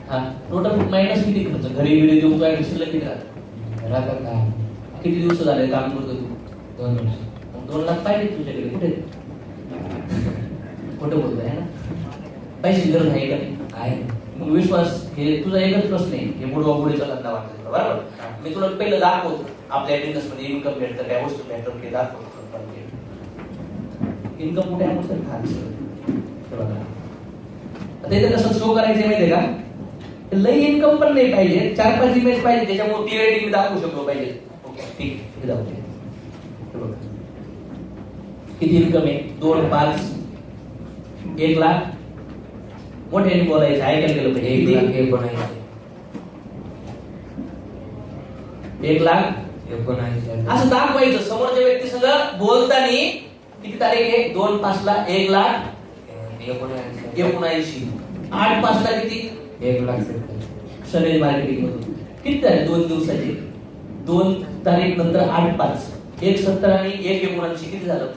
हा total minus किती खर्च घरी बिरी देऊन काय शिल्लक किती राहतात का? किती दिवस झाले काम करतो तू? 2 वर्ष. 2 लाख पाहिजे तुझ्याकडे कुठे? खोटं बोलतोय ना? पैशाची गरज आहे का नाही? मग विश्वास हे तुझा एकच प्रश्न आहे, हे पुढे चालत वाटतं बरोबर. मी तुला पहिलं दाखवतो आपल्या बिझनेस मध्ये इन्कम भेटतं, काय वस्तू भेटतं ते दाखवतो. इन्कम कुठे आहे आता इथे कसं शो करायचं माहितीये का? लई इन्कम पण नाही पाहिजे, 4-5 इमेज पाहिजे, त्याच्यामुळे ती रेटिंग दाखवू शकलो पाहिजे. ओके ठीक आहे, दाखवते. किती इन्कम आहे? 2, 5, 1 लाख. मोठ्याने बोलायचं, ऐकायला गेलं पाहिजे. 1 लाख 19 असं दाखवायचं समोरच्या व्यक्ती सगळं बोलताना. किती तारीख आहे? 2/5 ला 1 लाख 19. 8/5 ला किती? 1 लाख 70. सगळे मार्केटिंग मधून किती झाले 2 दिवसाचे? 2 तारीख नंतर 8/5 1,70 आणि 1,19 किती झालं?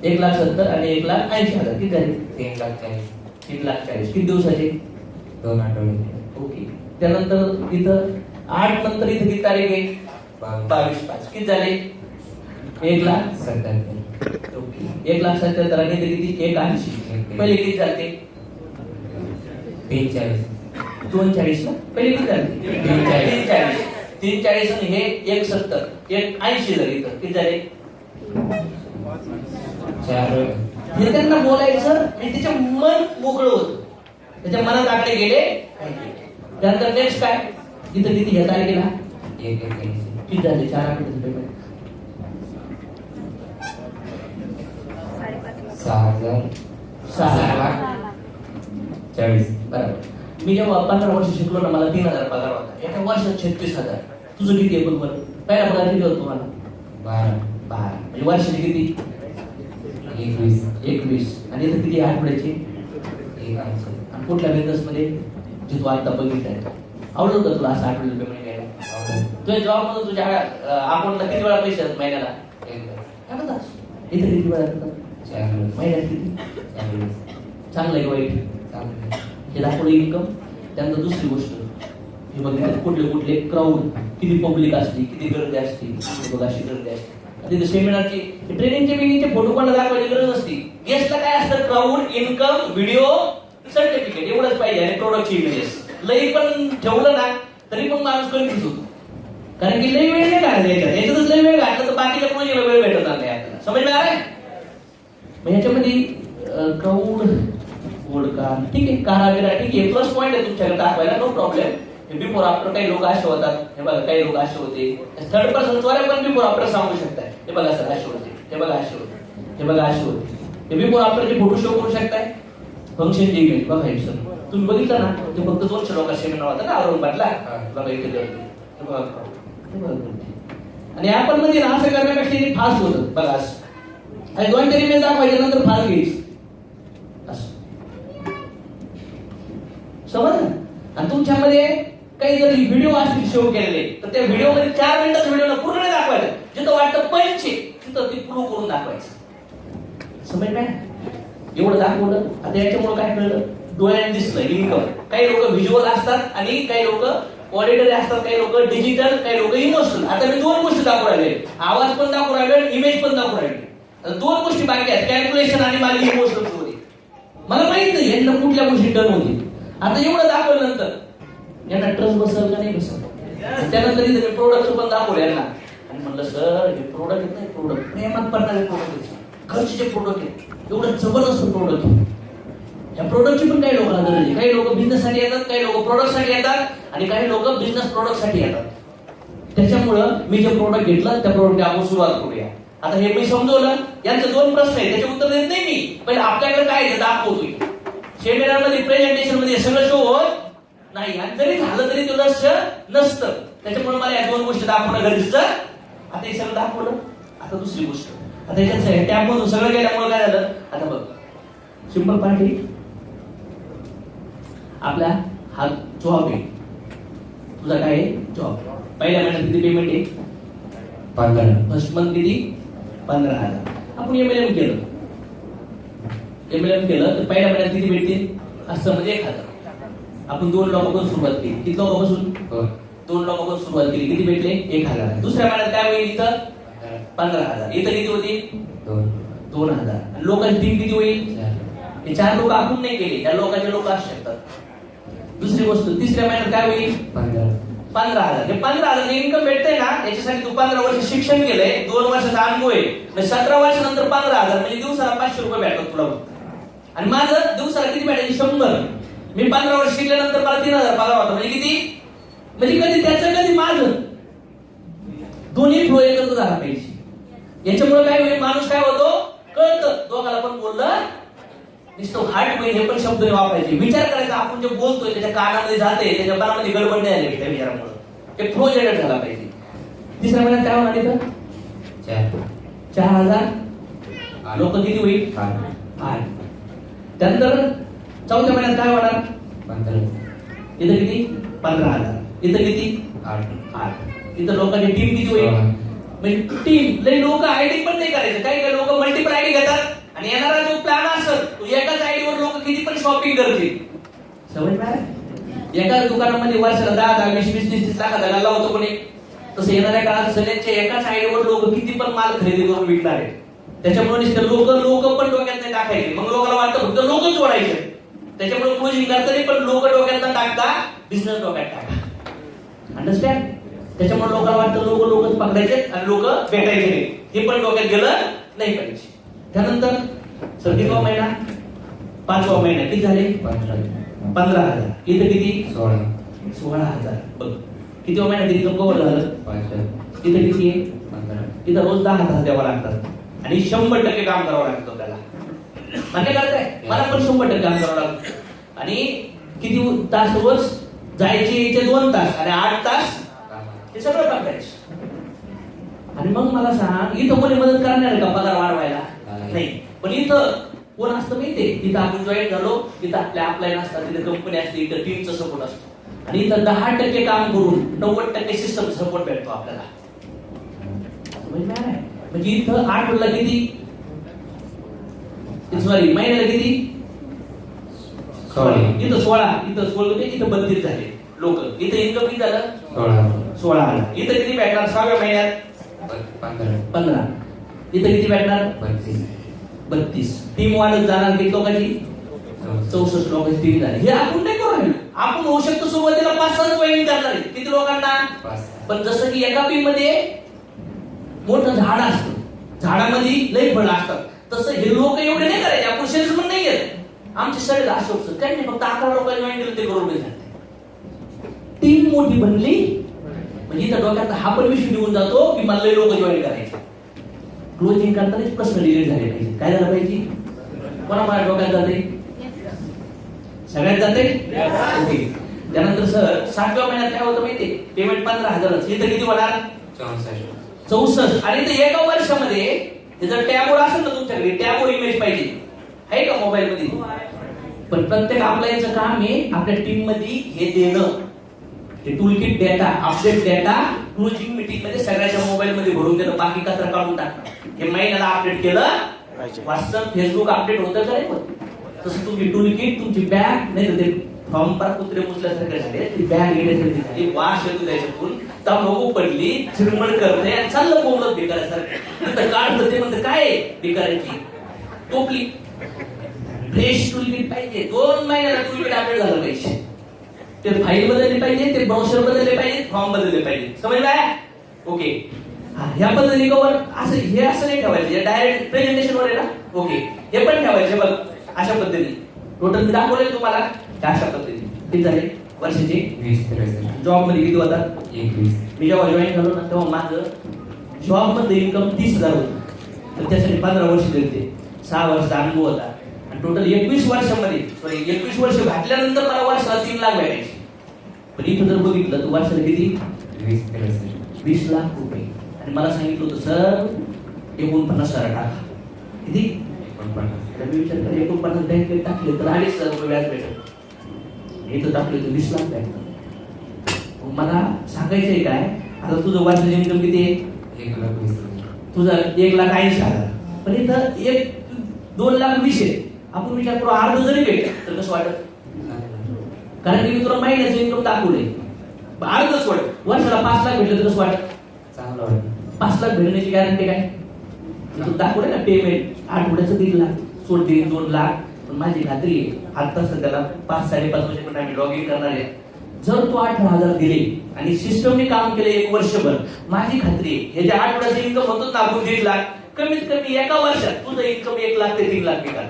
1,70,000 आणि 1,80,000 किती झाले? 3,40,000 किती दिवसाचे? 2 आठवडे. ओके. त्यानंतर इथं 8 नंतर इथं किती तारीख आहे? 22/5 किती झाले? 1,77,000. ओके. 1,77,000 आणि इथे किती? 1,80. पहिले किती झाले? 340. 240 ना? पहिले किती झाले? 340. 340 आणि हे 1,70 1,80 झाले. इथं किती झाले? 4. हे त्यांना बोलायचं आणि त्याचे मन मोकळं होतं, त्याच्या मनात आकडे गेले. त्यानंतर नेक्स्ट काय? इथं किती ह्या तारखेला? 1,81. किती झाले? 4 आकड्याचं पेमेंट 6,040. बरोबर. मी जेव्हा 15 वर्ष शिकलो ना, मला 3,000 पगार होता. एका वर्षात 36,000. तुझं किती आहे बरोबर? पहिला पगार किती होता तुम्हाला? 12. म्हणजे वर्षाची किती? 21. आणि इथं किती आठवड्याची? 1,80. आणि कुठल्या बिझनेस मध्ये जे तू आता बघितलाय आवडलं का तुला असं आठवड्याला पेमेंट घ्यायला? तुझ्या जॉब मध्ये तुझ्या अकाउंटला किती वेळा पैसे येतात महिन्याला? 1 तास. इथे किती वेळा येतात? 4 महिन्यात किती? चांगलं आहे वाईट? हे दाखवलं इन्कम. त्यानंतर दुसरी गोष्ट हे बघ, कुठले क्राऊड, किती पब्लिक असते, किती गर्दी असते. बघ अशी गर्दी असते. तिथे सेमिनारची ट्रेनिंगचे बिनिंगचे फोटो कोणाला दाखवायची गरज नसते. गेस्टला काय असतं? क्राऊड, इन्कम, व्हिडिओ, सर्टिफिकेट एवढंच पाहिजे आणि प्रोडक्टची इमेजेस. लई पण ठेवलं ना तरी पण माणूस कन्फ्युज होतो, कारण की लई वेळ नाही घालायचा. याच्यातच लई वेळ घातला तर बाकीच्या प्रोजेक्टला वेळ भेटत नाही आपल्याला. समज में आ रहा है? मग ह्याच्यामध्ये क्राऊड का ठीक आहे, कारागिरा ठीक आहे, प्लस पॉईंट आहे तुमच्याकडे दाखवायला, नो प्रॉब्लेम. बिफोर आफ्टर काही लोक असे होतात, हे बघा काही लोक असे होते. थर्ड पर्सन द्वारे पण बिफोर आफ्टर सांगू शकताय. हे बघा सर असे होते, हे बघा असे होते, हे बघा असे होते. हे बिफोर आफ्टरचे फोटो शो करू शकताय. फंक्शनची इमेज बघा हे सर तुम्ही बघितलं ना, ते फक्त 200 लोक सेमिनार होता ना औरंगाबादला. बघा इथे आणि ऍपल मध्ये असं करण्यापेक्षा फास्ट होतं. बघा असं आणि 2-4 इमेज दाखवायच्या नंतर फास्ट घ्यायची असं. समज ना? आणि तुमच्यामध्ये काही जर व्हिडिओ असतील शो केलेले तर त्या व्हिडिओ मध्ये 4 मिनिटाचा व्हिडिओ पूर्ण नाही दाखवायचं. जिथं वाटतं पंच तिथं ती प्रूव्ह करून दाखवायचं. समज काय? एवढं दाखवलं. आता याच्यामुळे काय कळलं? डोळ्याने दिसलं इन्कम. काही लोक व्हिज्युअल असतात आणि काही लोक ऑडिटरी असतात, काही लोक डिजिटल, काही लोक इमोशनल. आता मी 2 गोष्टी दाखवू राहिले, आवाज पण दाखवू राहिले, इमेज पण दाखवू राहिले. आता 2 गोष्टी बाकी आहेत, कॅल्क्युलेशन आणि माझी इमोशनल स्टोरी. मला माहित नाही यांना कुठल्या गोष्टी डन होती. आता एवढं दाखवलं नंतर यांना ट्रस्ट बसल का नाही बसल. त्यानंतर इथे मी प्रोडक्ट पण दाखवले यांना आणि म्हणलं सर हे प्रोडक्ट नाही, प्रोडक्ट प्रेमात पडणारे प्रोडक्ट, घरचे प्रोडक्ट आहेत, एवढं जबरदस्त प्रोडक्ट. या प्रोडक्टची पण काही लोकांना गरज आहे. काही लोक बिझनेस साठी येतात, काही लोक प्रोडक्ट साठी येतात आणि काही लोक बिझनेस प्रोडक्ट साठी येतात. त्याच्यामुळं मी जे प्रोडक्ट घेतलं त्या प्रोडक्टची आपण सुरुवात करूया. आता हे मी समजवलं. यांचे 2 प्रश्न आहेत, त्याचे उत्तर देत नाही मी. पहिले आपल्याकडे काय आहे दाखवतोय. सेमिनार मध्ये प्रेझेंटेशन मध्ये सगळं शो होत नाही आणि जरी झालं तरी ते लक्ष नसतं. त्याच्यामुळे मला या 2 गोष्टी दाखवणं गरजेचं. आता हे सगळं दाखवलं. आता दुसरी गोष्ट, आता याच्यात टॅब मधून सगळं गेल्यामुळे काय झालं? आता बघ सिंपल पार्टी आपला हा जॉब आहे. तुझा काय आहे? जॉब. पहिल्या महिन्यात किती पेमेंट आहे? 15. फर्स्ट मंथ किती? 15,000. आपण एमएलएम केलं तर पहिल्या महिन्यात किती भेटतील? असं म्हणजे 1,000. आपण 2 लाखापासून सुरुवात केली. किती लाखापासून? 2 लाखापासून सुरुवात केली. किती भेटले? 1,000. दुसऱ्या महिन्यात काय होईल? इथं 15,000. इथं किती होती? 2,000. आणि लोकांची टीम किती होईल? हे 4 लोक आपण नाही केले, त्या लोकांचे लोक असू शकतात. दुसरी गोष्ट, तिसऱ्या महिन्यात काय होईल? 15,000. हे 15,000 इन्कम भेटतंय ना, याच्यासाठी तू 15 वर्ष शिक्षण केलंय, 2 वर्षाचा अनुभव आहे. 17 वर्षानंतर 15,000 म्हणजे दिवसाला 500 रुपये भेटतात तुला. आणि माझं दिवसाला किती भेटायचे? 100. मी 15 वर्ष शिकल्यानंतर मला 3,000 पगार होता. म्हणजे किती? म्हणजे कधी त्याचं कधी माझं दोन्ही फ्लो एकत्र झाला पाहिजे. याच्यामुळे काय होईल? माणूस काय होतो? कळतं. दोघाला पण बोललं नुसतं हार्ट होईल हे पण शब्द वापरायचे. विचार करायचा आपण जे बोलतोय त्याच्या कानामध्ये जाते, त्याच्या मनामध्ये गडबड नाही आली त्या विचारामुळे. ते फ्लो जनरेट झाला पाहिजे. तिसऱ्या महिन्यात काय होणार? इथं 4,000. लोक किती होईल? 8. त्यानंतर चौथ्या महिन्यात काय होणार? 15. इथं किती? 15,000. इथं किती? 8. इथं लोकांची टीम किती होईल? म्हणजे टीम लई लोक आयडी पण नाही करायचं. काही काही लोक मल्टिपल आयडी घेतात आणि येणारा जो प्लॅन असेल तो एकाच आयडीवर लोक किती पण शॉपिंग करतील. समजणार? एकाच दुकानामध्ये वर्षाला 10,000, 20,000, 30,000 लाखाचा गाला होतो कोणी. तसं येणाऱ्या काळात सगळ्यांच्या एकाच आयडीवर लोक किती पण माल खरेदी करून विकणार आहे. त्याच्यामुळे लोक पण डोक्यात नाही टाकायचे. मग लोकांना वाटतं फक्त लोकच जोडायचे. त्याच्यामुळे क्लोजिंग करताना पण लोक डोक्यात न टाकता बिझनेस डोक्यात टाका. अंडरस्टँड? त्याच्यामुळे लोकांना वाटतं लोकच पकडायचे आणि लोक भेटायचे नाही. हे पण डोक्यात गेलं नाही पाहिजे. त्यानंतर सर कितवा महिना? 5वा महिना. किती झाले? 15,000. इथं किती? 16,000. बघ किती महिन्यात इन्कम कव्हर झालं? 5. इथं किती आहे? 15. इथं रोज 10,000 द्यावा लागतात आणि 100% काम करावं लागतं त्याला. मान्य करताय? मला पण 100% काम करावं लागतं. आणि किती तास रोज? जायचे याचे 2 तास आणि 8 तास हे सगळं टाकायचं. आणि मग मला सांग, इथं कोणी मदत करणार का पगार वाढवायला? नाही. पण इथं कोण असतं माहितीये? तिथं आपण जॉईन झालो, तिथं आपल्या अपलाईन असतात, तिथे कंपनी असते, इथं टीमचा सपोर्ट असतो. आणि इथं 10% काम करून 90% सिस्टम सपोर्ट भेटतो आपल्याला. म्हणजे इथं 8 ला किती? सॉरी महिन्याला किती? इथं 16. इथं 16 इथं 32 झाले लोक. इथं इन्कम किती झालं? 16. इथं किती भेटणार 6व्या महिन्यात? 15. इथं किती भेटणार? 32. टीम वाढत जाणार. किती लोकांची? 64 लोकांची टीम झाली. हे आपण नाही करू. आपण होऊ शकतो सुरुवातीला 5-6 जॉईन करणार. किती लोकांना? पण जसं की एका टीम मध्ये मोठं झाड असतं, झाडामध्ये लई फळं असतात, तसं हे लोक एवढे नाही करायचे. आपण सेल्समन नाही आहेत. आमचे सगळे असे होतं काही नाही, फक्त 11 लोकांनी जॉईन केलं ते करोड झाले. टीम मोठी बनली म्हणजे इथं डोक्यात हा पण विषय निघून जातो की मला लई लोक जॉईन करायचे. क्लोजिंग करतानाच प्रश्न डिलीट झाले पाहिजे. काय झालं पाहिजे? कोणा मला डोक्यात जाते? सगळ्यात जाते. ओके. त्यानंतर सर 7व्या महिन्यात काय होतं माहितीये? पेमेंट 15,000. इथं किती होणार? 64. आणि इथं एका वर्षामध्ये जर टॅबवर असेल ना तुमच्याकडे, टॅबवर इमेज पाहिजे आहे का मोबाईल मध्ये? पण प्रत्येक आपल्याचं काम आहे आपल्या टीम मध्ये हे देणं. हे toolkit data, update data closing meeting मध्ये सगळ्याच्या मोबाईल मध्ये भरून देणं, बाकी कचरा काढून टाकणं. हे महिन्याला अपडेट केलं. व्हॉट्सअप फेसबुक अपडेट होतं का नाही? तसं तुमची टूलकिट, तुमची बॅग नाही तर ते फॉर्म पर कुत्रे मुसल्यासारखे झाले, ती बॅग घेण्यासारखी झाली, वाश येतो त्याच्यातून, तंबाखू पडली, चिरमड करते आणि चाललं बोलत बेकारासारखं. काढतं ते म्हणतं काय बेकारायची टोपली. फ्रेश टूलकिट पाहिजे. 2 महिन्याला टूलकिट अपडेट झालं पाहिजे. ते फाईल बदलली पाहिजे, ते ब्राउझर बदलले पाहिजे, फॉर्म बदलले पाहिजे. समजलं? ओके. ह्या पद्धतीने कवर असं हे असं नाही ठेवायचं डायरेक्ट प्रेझेंटेशन वर आहे ना. ओके. हे पण ठेवायचे बघ अशा पद्धतीने. टोटल मी दाखवले तुम्हाला अशा पद्धतीने. किती झाले वर्षाचे? 20. जॉब मध्ये किती होतात? 21. मी जेव्हा जॉईन झालो ना तेव्हा माझं जॉब मध्ये इन्कम 30,000 होतं. तर त्यासाठी 15 वर्ष दिले, 6 वर्षाचा अनुभव होता. आणि टोटल 21 वर्षामध्ये 21 वर्ष घातल्यानंतर मला वर्षाला 3 लाख भेटायचे. पण इथं जर बघितलं तर वर्षाला किती? 20 लाख रुपये. आणि मला सांगितलं होतं सर 49,000 टाका. किती? 49. मी विचार कर 49 बँकेत टाकले तर 2,500 रुपये व्याज भेटेल. इथं टाकले तर 20 लाख भेटतात. मला सांगायचंय काय, आता तुझं वर्षाचं इन्कम किती आहे? 1,20,000. तुझं 1,80,000. पण इथं 2,20,000 आहे. आपण विचार करू अर्ध जरी भेटलं तर कसं वाटत? कारण की मी तुला महिन्याचं इन्कम दाखवलंय. अर्ध सोड, वर्षाला 5 लाख भेटलं तर कसं वाटत? चांगलं वाटत. 5 लाख भेटण्याची गॅरंटी काय? तू दाखवलं ना पेमेंट आठवड्याचं 1.5 लाख, सोड 1.5-2 लाख. पण माझी खात्री आहे आता सध्याला 5-5.5 वर्षापर्यंत आम्ही लॉग इन करणार आहे. जर तू 18,000 दिले आणि सिस्टमने काम केले 1 वर्षभर, माझी खात्री आहे हे जे आठवड्याचं इन्कम होतं ना आपण 1.5 लाख, कमीत कमी एका वर्षात तुझं इन्कम 1 लाख ते 3 लाख करणार.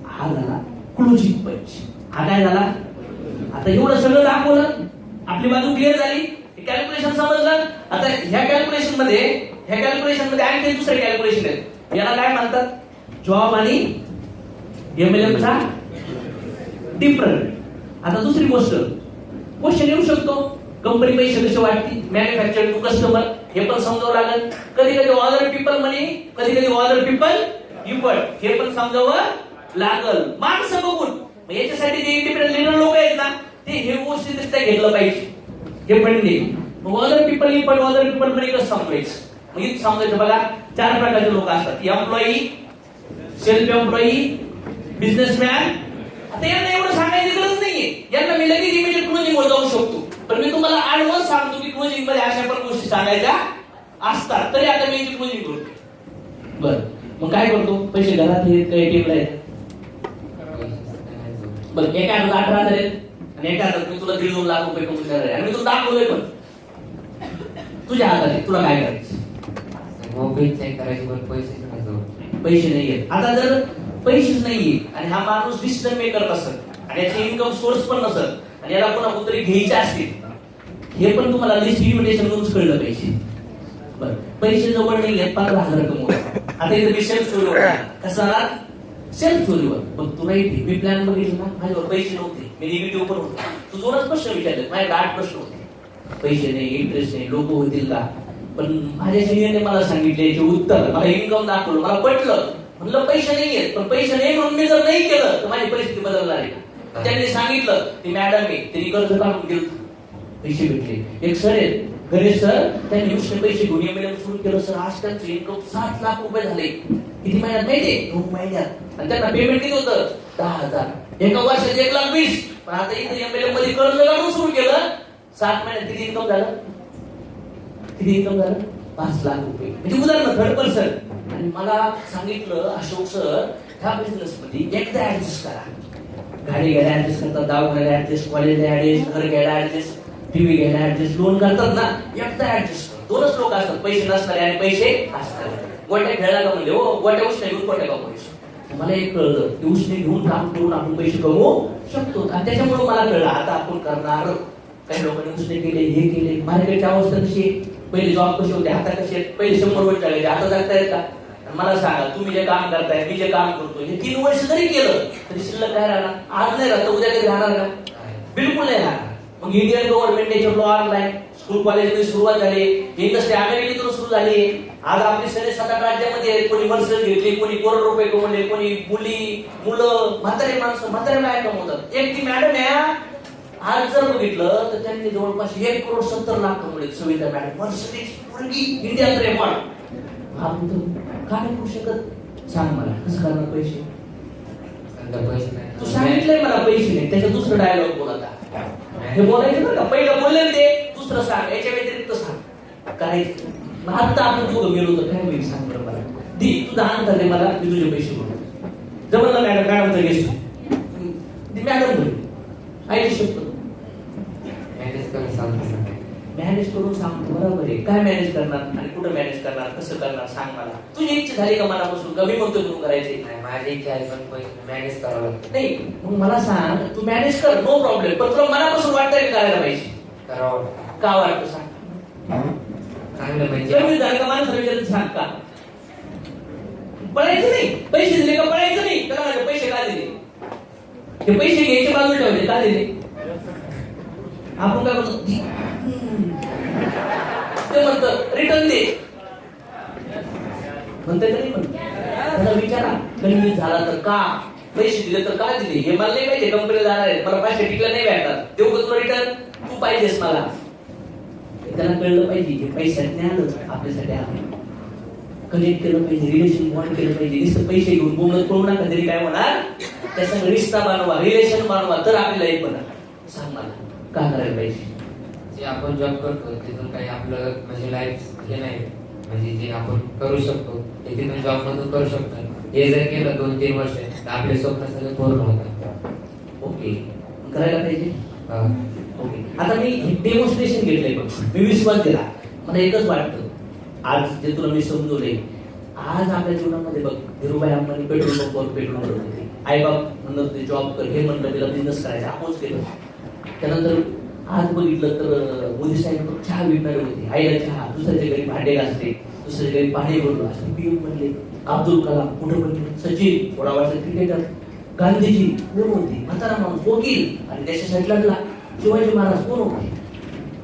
हा झाला क्लोजिंग पंच. हा काय झाला? आता एवढं सगळं दाखवलं, आपली बाजू क्लिअर झाली, कॅल्क्युलेशन समजलं. आता ह्या कॅल्क्युलेशन मध्ये आणखी दुसरे कॅल्क्युलेशन आहेत. याला काय म्हणतात? जॉब आणि एमएलएम चा डिफरन्स. आता दुसरी गोष्ट, क्वेश्चन येऊ शकतो, कंपनी पैसे कसे वाटते, मॅन्युफॅक्चर टू कस्टमर, हे पण समजावं लागेल. कधी कधी ऑदर पीपल मनी, कधी कधी ऑदर पीपल इफर्ट, हे पण समजावं लागल. माणसं बघून याच्यासाठी जे इंडिपेंडंट लीडर लोक आहेत ना, ते हे गोष्टी दिसता घेतलं पाहिजे. हे पण नाही. मग other people effort, other people money कसं समजायचं? मग इथं समजायचं बघा, 4 प्रकारचे लोक असतात. Employee, self employee, businessman. आता यांना एवढं सांगायची गरज नाहीये, यांना मी लगेच इमिजिएट क्लोजिंग वर जाऊ शकतो. पण मी तुम्हाला ऍडव्हान्स सांगतो की क्लोजिंग मध्ये अशा पण गोष्टी सांगायच्या असतात. तरी आता मी याची क्लोजिंग करतो. बरं, मग काय करतो? पैसे घरात आहेत काही टेबल आहेत? बरं, एका हातात 18,000 आहेत आणि एका हातात मी तुला 1.5-2 लाख रुपये कमवणार आहे आणि मी तुला दाखवलोय. पण तुझ्या हातात आहे, तुला काय करायचं? मोबाईल चेक करायचे, पण पैसे नाहीये. आता जर पैसेच नाहीये आणि हा माणूस डिसिजन मेकर असेल आणि याचे इन्कम सोर्स पण नसेल आणि याला पुन्हा कुठतरी घ्यायचे असतील, हे पण तुम्हाला लिस्ट इन्व्हिटेशन मधून कळलं पाहिजे. बरं, पैसे जवळ नाहीये, 15,000 कमवतो. आता इथे मी सेल्फ स्टोरीवर कसा सेल्फ स्टोरीवर पण तुला इथे मी प्लॅन बघितलं ना, माझ्यावर पैसे नव्हते, मी निगेटिव्ह पण होतो. तू 2च प्रश्न विचारले, माझ्याकडे 8 प्रश्न होते. पैसे नाही, इंटरेस्ट नाही, लोक होतील का? पण माझ्या सिनियरने मला सांगितले याचे उत्तर, मला इन्कम दाखवलं, मला पटलं. म्हणलं पैसे नाहीयेत, पण पैसे नाही म्हणून मी जर नाही केलं तर माझी परिस्थिती बदलणार आहे. त्यांनी सांगितलं, ती मॅडम आहे, त्यांनी कर्ज काढून दिलं, पैसे भेटले. एक सर आहेत गणेश सर, त्यांनी उसने पैसे घेऊन एमएलएम सुरू केलं. सर आज त्यांचे इन्कम 60 लाख रुपये झाले. किती महिन्यात माहितीये? 2 महिन्यात. आणि त्यांना पेमेंट किती होतं? 10,000. एका वर्षात 1,20,000. पण आता इथे एमएलएम मध्ये कर्ज काढून सुरू केलं. 7 महिन्यात किती इन्कम झालं? 5 लाख रुपये. म्हणजे उदाहरण थर्ड पर्सन. आणि मला सांगितलं अशोक सर, ह्या बिझनेस मध्ये एकदा ऍडजस्ट करा. गाडी घ्यायला ऍडजस्ट करतात, दवाखान्याला ऍडजस्ट, कॉलेजला ऍडजस्ट, घर घ्यायला ऍडजस्ट, टीव्ही घ्यायला ऍडजस्ट, लोन करतात ना, एकदा ऍडजस्ट कर. 2च लोक असतात, पैसे नसणारे आणि पैसे असणारे. गोट्या खेळायला का म्हणले, हो गोट्या उसने घेऊन गोट्या कमवायचे. मला एक कळलं की उसने घेऊन काम करून आपण पैसे कमवू शकतो. आणि त्याच्यामुळे मला कळलं आता आपण करणार. काही लोकांनी उसने केले, हे केले. मार्केटची अवस्था कशी आहे? पहिले जॉब कसे होते, आता कसे आहेत? पहिले 100 वर्ष चालायचे, आता जगतायत का? मला सांगा, तुम्ही जे काम करताय, मी जे काम करतो, हे 3 वर्ष जरी केलं तरी शिल्लक काय राहणार? आज नाही राहत, उद्या कधी राहणार का? बिलकुल नाही राहणार. मग इंडियन गव्हर्नमेंट याच्या लॉ आणलाय, स्कूल कॉलेजमध्ये सुरुवात झाली, इंडस्ट्री अमेरिकेतून सुरू झाली. आज आपली सगळे 7-8 राज्यामध्ये कोणी मर्सेडस घेतली, कोणी करोड रुपये कमवले, कोणी मुलं, म्हातारे माणसं, म्हातारे बाया कमवतात. एक ती मॅडम आहे, आज जर बघितलं तर त्यांनी जवळपास 1,70,00,000 कमवले. सविता मॅडम, मर्सिडीज इंडियात रेकॉर्ड. आपण का नाही करू शकत? सांग मला, कसं करणार? पैसे तू सांगितलंय मला पैसे नाही, त्याच्या दुसरं डायलॉग बोल. आता हे बोलायचं बरं का, पहिलं बोलले ते, दुसरं सांग, याच्या व्यतिरिक्त सांग करायचं. मग आता आपण दोघं गेलो तर काय होईल सांग बरं मला. दी तुझा अंतर दे मला, मी तुझे पैसे बोलतो. जमलं मॅडम, मॅडमचं गेस्ट ती मॅडम बोल ऐकू शकतो. मॅनेज करून सांगतो, बरोबर आहे. काय मॅनेज करणार आणि कुठं मॅनेज करणार, कसं करणार सांग मला. तुझी इच्छा झाली का मनापासून? कमी म्हणतो तू करायचे? माझी इच्छा आहे, पण मॅनेज करावं लागतं. नाही, मग मला सांग, तू मॅनेज कर, नो प्रॉब्लेम. पण तुला मनापासून वाटतंय करायला पाहिजे? करावं. का वाटतं सांग? चांगलं पाहिजे. कमी झालं का माणसं विचारत सांग का? पळायचं नाही. पैसे दिले का पळायचं नाही. त्याला माझे पैसे का दिले? ते पैसे घ्यायचे बाजूला ठेवले का दिले? आपण काय करतो? ते म्हणतं रिटर्न दे, म्हणते तरी म्हणतो विचारा, कन्व्हिन्स झाला तर का? पैसे दिले तर का दिले? हे मला नाही पाहिजे. कंपनीला जाणार आहे, मला पैसे टिकला नाही भेटतात, देऊ का तुला रिटर्न? तू पाहिजेस मला. त्याला कळलं पाहिजे की पैशाने आलं आपल्यासाठी आलं. कनेक्ट केलं पाहिजे, रिलेशन बॉन्ड केलं पाहिजे. नुसतं पैसे घेऊन बोलत करू नका, तरी काय होणार त्याचा रिश्ता बनवा, रिलेशन बनवा, तर आपली लाईफ बनणार. सांग मला काय करायला पाहिजे? जे आपण जॉब करतो तिथून काही आपलं म्हणजे लाईफ हे नाही, म्हणजे जे आपण करू शकतो ते तिथून जॉब मधून करू शकतो. हे जर केलं 2-3 वर्ष तर आपले स्वप्न सगळे पूर्ण होतात. ओके, करायला पाहिजे. हा. ओके, आता मी डेमॉन्स्ट्रेशन घेतलंय बघ, मी विश्वास दिला. मला एकच वाटतं, आज जे तुला मी समजवले, आज आपल्या जीवनामध्ये बघ, धीरूभाई अंबानी पेट्रोल पंपवर पेट्रोल भरत होते. आई बाप म्हणत होते जॉब कर, हे म्हणलं तिला बिझनेस करायचा, आपणच केलं. त्यानंतर आज बघितलं तर मोदी साहेब चहा विकणारे होते, आईला चहा, दुसऱ्याच्या घरी भांडे घासते, दुसऱ्याच्या घरी पाणी भरलो, असे पीएम बनले. अब्दुल कलाम कुठं बनले, सचिन थोडा वाटतं क्रिकेटर, गांधीजी कोण होते, म्हातारा माणूस वकील, आणि देशासाठी लढला शिवाजी महाराज कोण होते.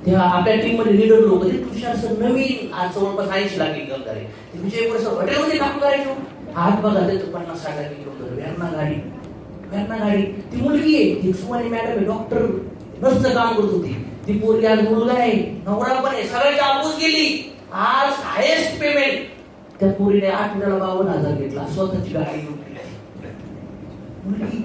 तेव्हा आपल्या टीम मध्ये लीडर लोक होते, तुषार सर नवीन, आज जवळपास 80 लाख इन्कम झाले. विजय वर्ष हॉटेलमध्ये काम करायचो, आज बघा त्याचं 50-60 लाख इन्कम झालं. व्यारणा गाडी, ती मुलगी आहे, ती सुमानी मॅडम आहे, डॉक्टर नर्सचं काम करत होती. ती पोरगी आज मुलगा आहे, नवरा पण आहे, सगळ्याची आपूस गेली. आज हायेस्ट पेमेंट त्या पोरीने आठवड्याला 52,000 घेतला, स्वतःची गाडी घेऊन मुलगी.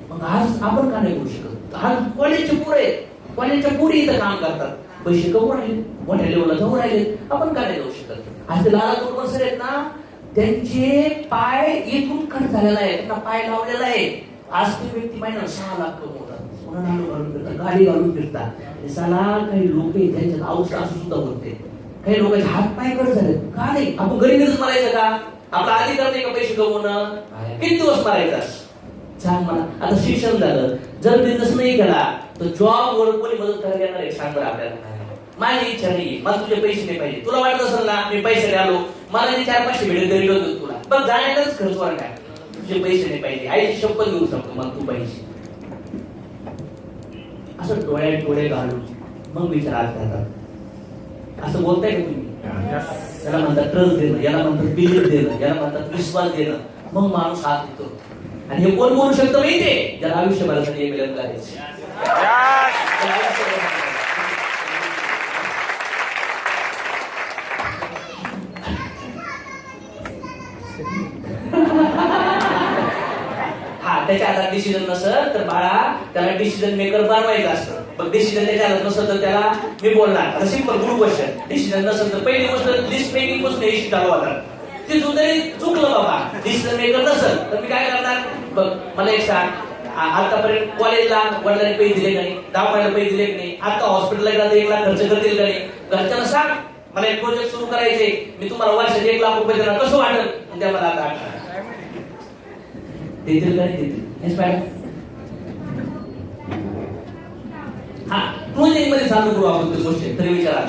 मग आज आपण का नाही करू शकत? आज कॉलेजचे पोरं आहेत, कॉलेजच्या पोरी इथं काम करतात, पैसे कमवून राहिले, मोठ्या लेवलला जाऊन राहिले, आपण का नाही जाऊ शकत? आज ते लाला तोडकर सर आहेत ना, त्यांचे पाय इथून कट झालेला आहे, त्यांना पाय लावलेला आहे. आज ती व्यक्ती महिन्याला 6 लाख कमवतात, सोनं घालून फिरतात, गाडी घालून फिरतात. साला काही लोक त्यांच्या अवस्था असं सुद्धा होते, काही लोकांचे हात पाय कट झाले. का नाही? आपण गरीबीतच मारायचं का? आपला अधिकार नाही का पैसे कमवणं? किती दिवस मारायचा? सांग मला. आता शिक्षण झालं, जर बिझनेस नाही केला तर जॉब वर कोणी मदत करायला येणार आहे? सांग बरं आपल्याला. माझी इच्छा नाही, मला तुझे पैसे नाही पाहिजे. तुला वाटत असेल ना मी पैसे आलो, मला जे 4-500 भेटेल तरी होतो तुला, बघ जाण्याचाच खर्च वाढणार. तुझे पैसे नाही पाहिजे, आईची शपथ घेऊ शकतो मला तू पैसे. असं डोळ्यात डोळे घालून मग विचार आज करतात. असं बोलताय का तुम्ही? याला म्हणतात ट्रस्ट देणं, याला म्हणतात बिलीफ देणं, याला म्हणतात विश्वास देणं. मग माणूस हात देतो. आणि हे कोण बोलू शकतं माहितीये? ज्याला आयुष्यभरासाठी एमएलएम करायचं. हा, त्याच्या हातात डिसिजन नसेल तर बाळा त्याला डिसिजन मेकर बनवायचं असतं. पण डिसिजन त्याच्या हातात नसेल तर त्याला मी बोलणार. आता सिंपल गुड क्वेश्चन. डिसिजन नसेल तर पहिली गोष्ट लिस्ट मेकिंग पासून इश्यू चालू होतात. ते जरी चुकलं बाबा, डिसिजन मेकर नसेल तर मी काय करणार? बघ मला एक सांग, आतापर्यंत कॉलेजला वडिलांनी पैसे दिले का नाही, दवाखान्याला पैसे दिले की नाही, आता हॉस्पिटलला गेला तर 1 लाख खर्च करतील का नाही? घरच्यांना सांग मला एक प्रोजेक्ट सुरू करायचे, मी तुम्हाला वर्षात 1 लाख रुपये देणार, कसं वाटेल? त्या मला आता देतील का नाही देतील? हा, क्लोजिंग मध्ये चालू करू आपण ते गोष्ट. तरी विचारा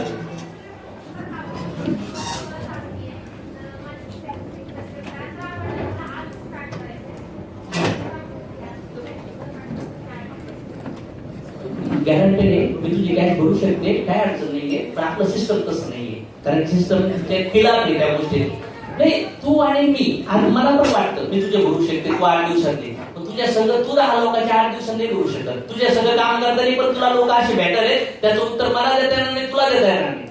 गॅरंटेड आहे, मी तुझी कॅश भरू शकते, काय अडचण नाहीये. पण आपलं सिस्टम तसं नाहीये, कारण सिस्टम खिलाफ नाही त्या गोष्टी. नाही, तू आणि मी, आज मला पण वाटतं मी तुझे भरू शकते, तू 8 दिवसात दे. पण तुझ्या सगळं तू 10 लोकांच्या 8 दिवसात नाही भरू शकत. तुझ्या सगळं काम करताना पण तुला लोक असे बेटर आहेत, त्याचं उत्तर मला देता येणार नाही, तुला देता येणार नाही.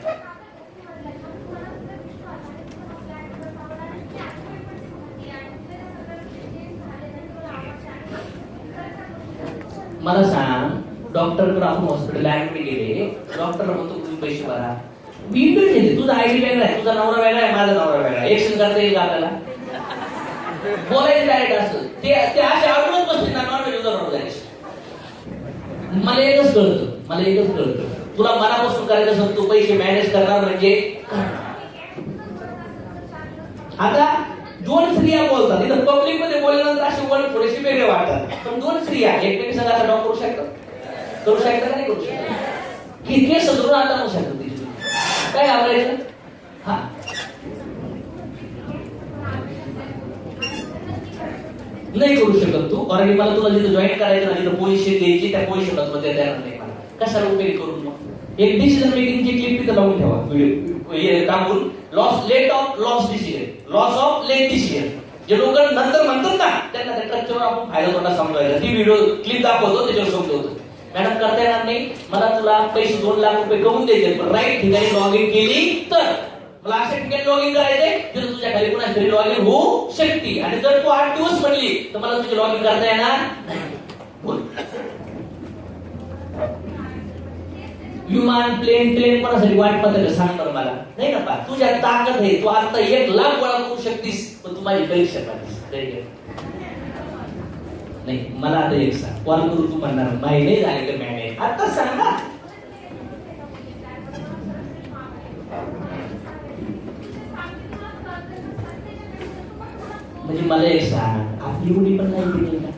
मला सांग, डॉक्टरकडे आपण हॉस्पिटलला ऍडमिट गेले, डॉक्टर म्हणतो तुम्ही पैसे भरा. बिलकुल नाही, तुझा आयडी वेगळा आहे, तुझा नवरा वेगळा आहे, माझा नवरा वेगळा आहे. एक्शन करता येईल का आपल्याला? बोलायचं डायरेक्ट असं. ते असे आवडूनच बसले ना, नॉर्मल जायचं. मला एकच कळतं, तुला मनापासून करायचं असेल, तू पैसे मॅनेज करणार म्हणजे. आता 2 स्त्रिया बोलतात, इथं पब्लिक मध्ये बोलल्यानंतर असे वर्ड थोडेसे वेगळे वाटतात. पण 2 स्त्रिया एकमेकी संग असं डॉक करू शकतात का नाही करू शकत? की केस धरून आता नसू शकत. काय आवडायचं? हा, नाही करू शकत तू. ऑलरेडी मला तुला जिथं जॉईन करायचं ना, तिथं पैसे द्यायची, त्या पैसे मध्ये देणार नाही मला. कशाला उपयोग करून मग एक डिसिजन मेकिंगची क्लिप तिथं लावून ठेवा व्हिडिओ टाकून. Loss of late decision. जे लोक नंतर म्हणतात ना, त्यांना त्या स्ट्रक्चरवर आपण फायदा तोटा समजायचा. ती व्हिडिओ क्लिप दाखवतो, त्याच्यावर समजवतो. मॅडम करता येणार नाही, मला तुला पैसे 2 लाख रुपये कमवून द्यायचे, पण राईट ठिकाणी लॉग इन केली तर. मला अशा ठिकाणी लॉग इन करायचंय जिथे तुझ्या तुझ्या खाली कुणाची तरी लॉग इन होऊ शकते आणि जर तू 8 दिवस म्हणली तर मला तुझे लॉग इन करता येणार नाही. बोल. विमान प्लेन कोणासाठी वाट पाहत का सांग बरं मला. नाही ना पा तुझ्या ताकद आहे. तू आता 1 लाख गोळा करू शकतीस पण तू माझी परीक्षा पाहिजे. नाही मला आता एक सांग कॉल करू तू म्हणणार माही नाही झाले का मॅने आता सांग ना. म्हणजे मला एक सांग आपली मुली पण नाही दिली का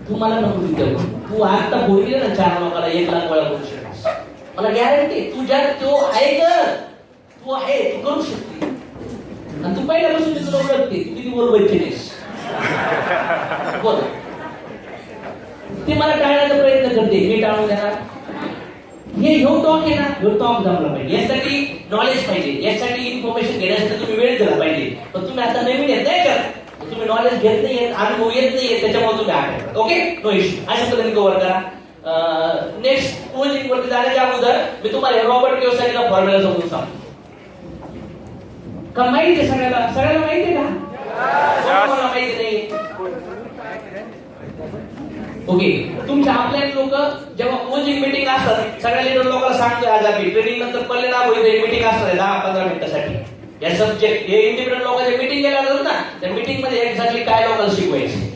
तू मला नको तिथे तू आता बोलली ना 4 लोकांना 1 लाख गोळा करू शकतेस. मला गॅरंटी तुझ्या तो आहे कर तू आहे तू करू शकते आणि तू पहिल्यापासून तुला ओळखते तू किती बरोबर केलीस. बोल ते मला टाळण्याचा प्रयत्न करते मी टाळून देणार. हे टॉक आहे ना टॉक जमला पाहिजे. यासाठी नॉलेज पाहिजे यासाठी इन्फॉर्मेशन घेण्यासाठी तुम्ही वेळ दिला पाहिजे. पण तुम्ही आता नवीन येत नाही का तुम्ही नॉलेज घेत नाही अनुभव येत नाही त्याच्यामुळे तुम्ही आठ. ओके नो इश्यू अशा पद्धतीने कव्हर करा. नेक्स्ट क्लोजिंग वरती जाण्याच्या अगोदर मी तुम्हाला रॉबर्ट कियोसाकीचा फॉर्म्युला समजून सांगतो. का माहिती आहे सगळ्याला माहिती आहे का मला माहिती नाही. ओके तुमच्या आपल्या लोक जेव्हा क्लोजिंग मीटिंग असतात सगळ्या लीडर लोकांना सांगतोय आज आम्ही ट्रेनिंग नंतर परिणाम होईल मीटिंग असतात 10-15 मिनिटासाठी. या सब्जेक्ट हे इंडिपेंडंट लोकांची मीटिंग केल्या जातात ना त्या मीटिंग मध्ये एक्झॅक्टली काय लोकांना शिकवायचे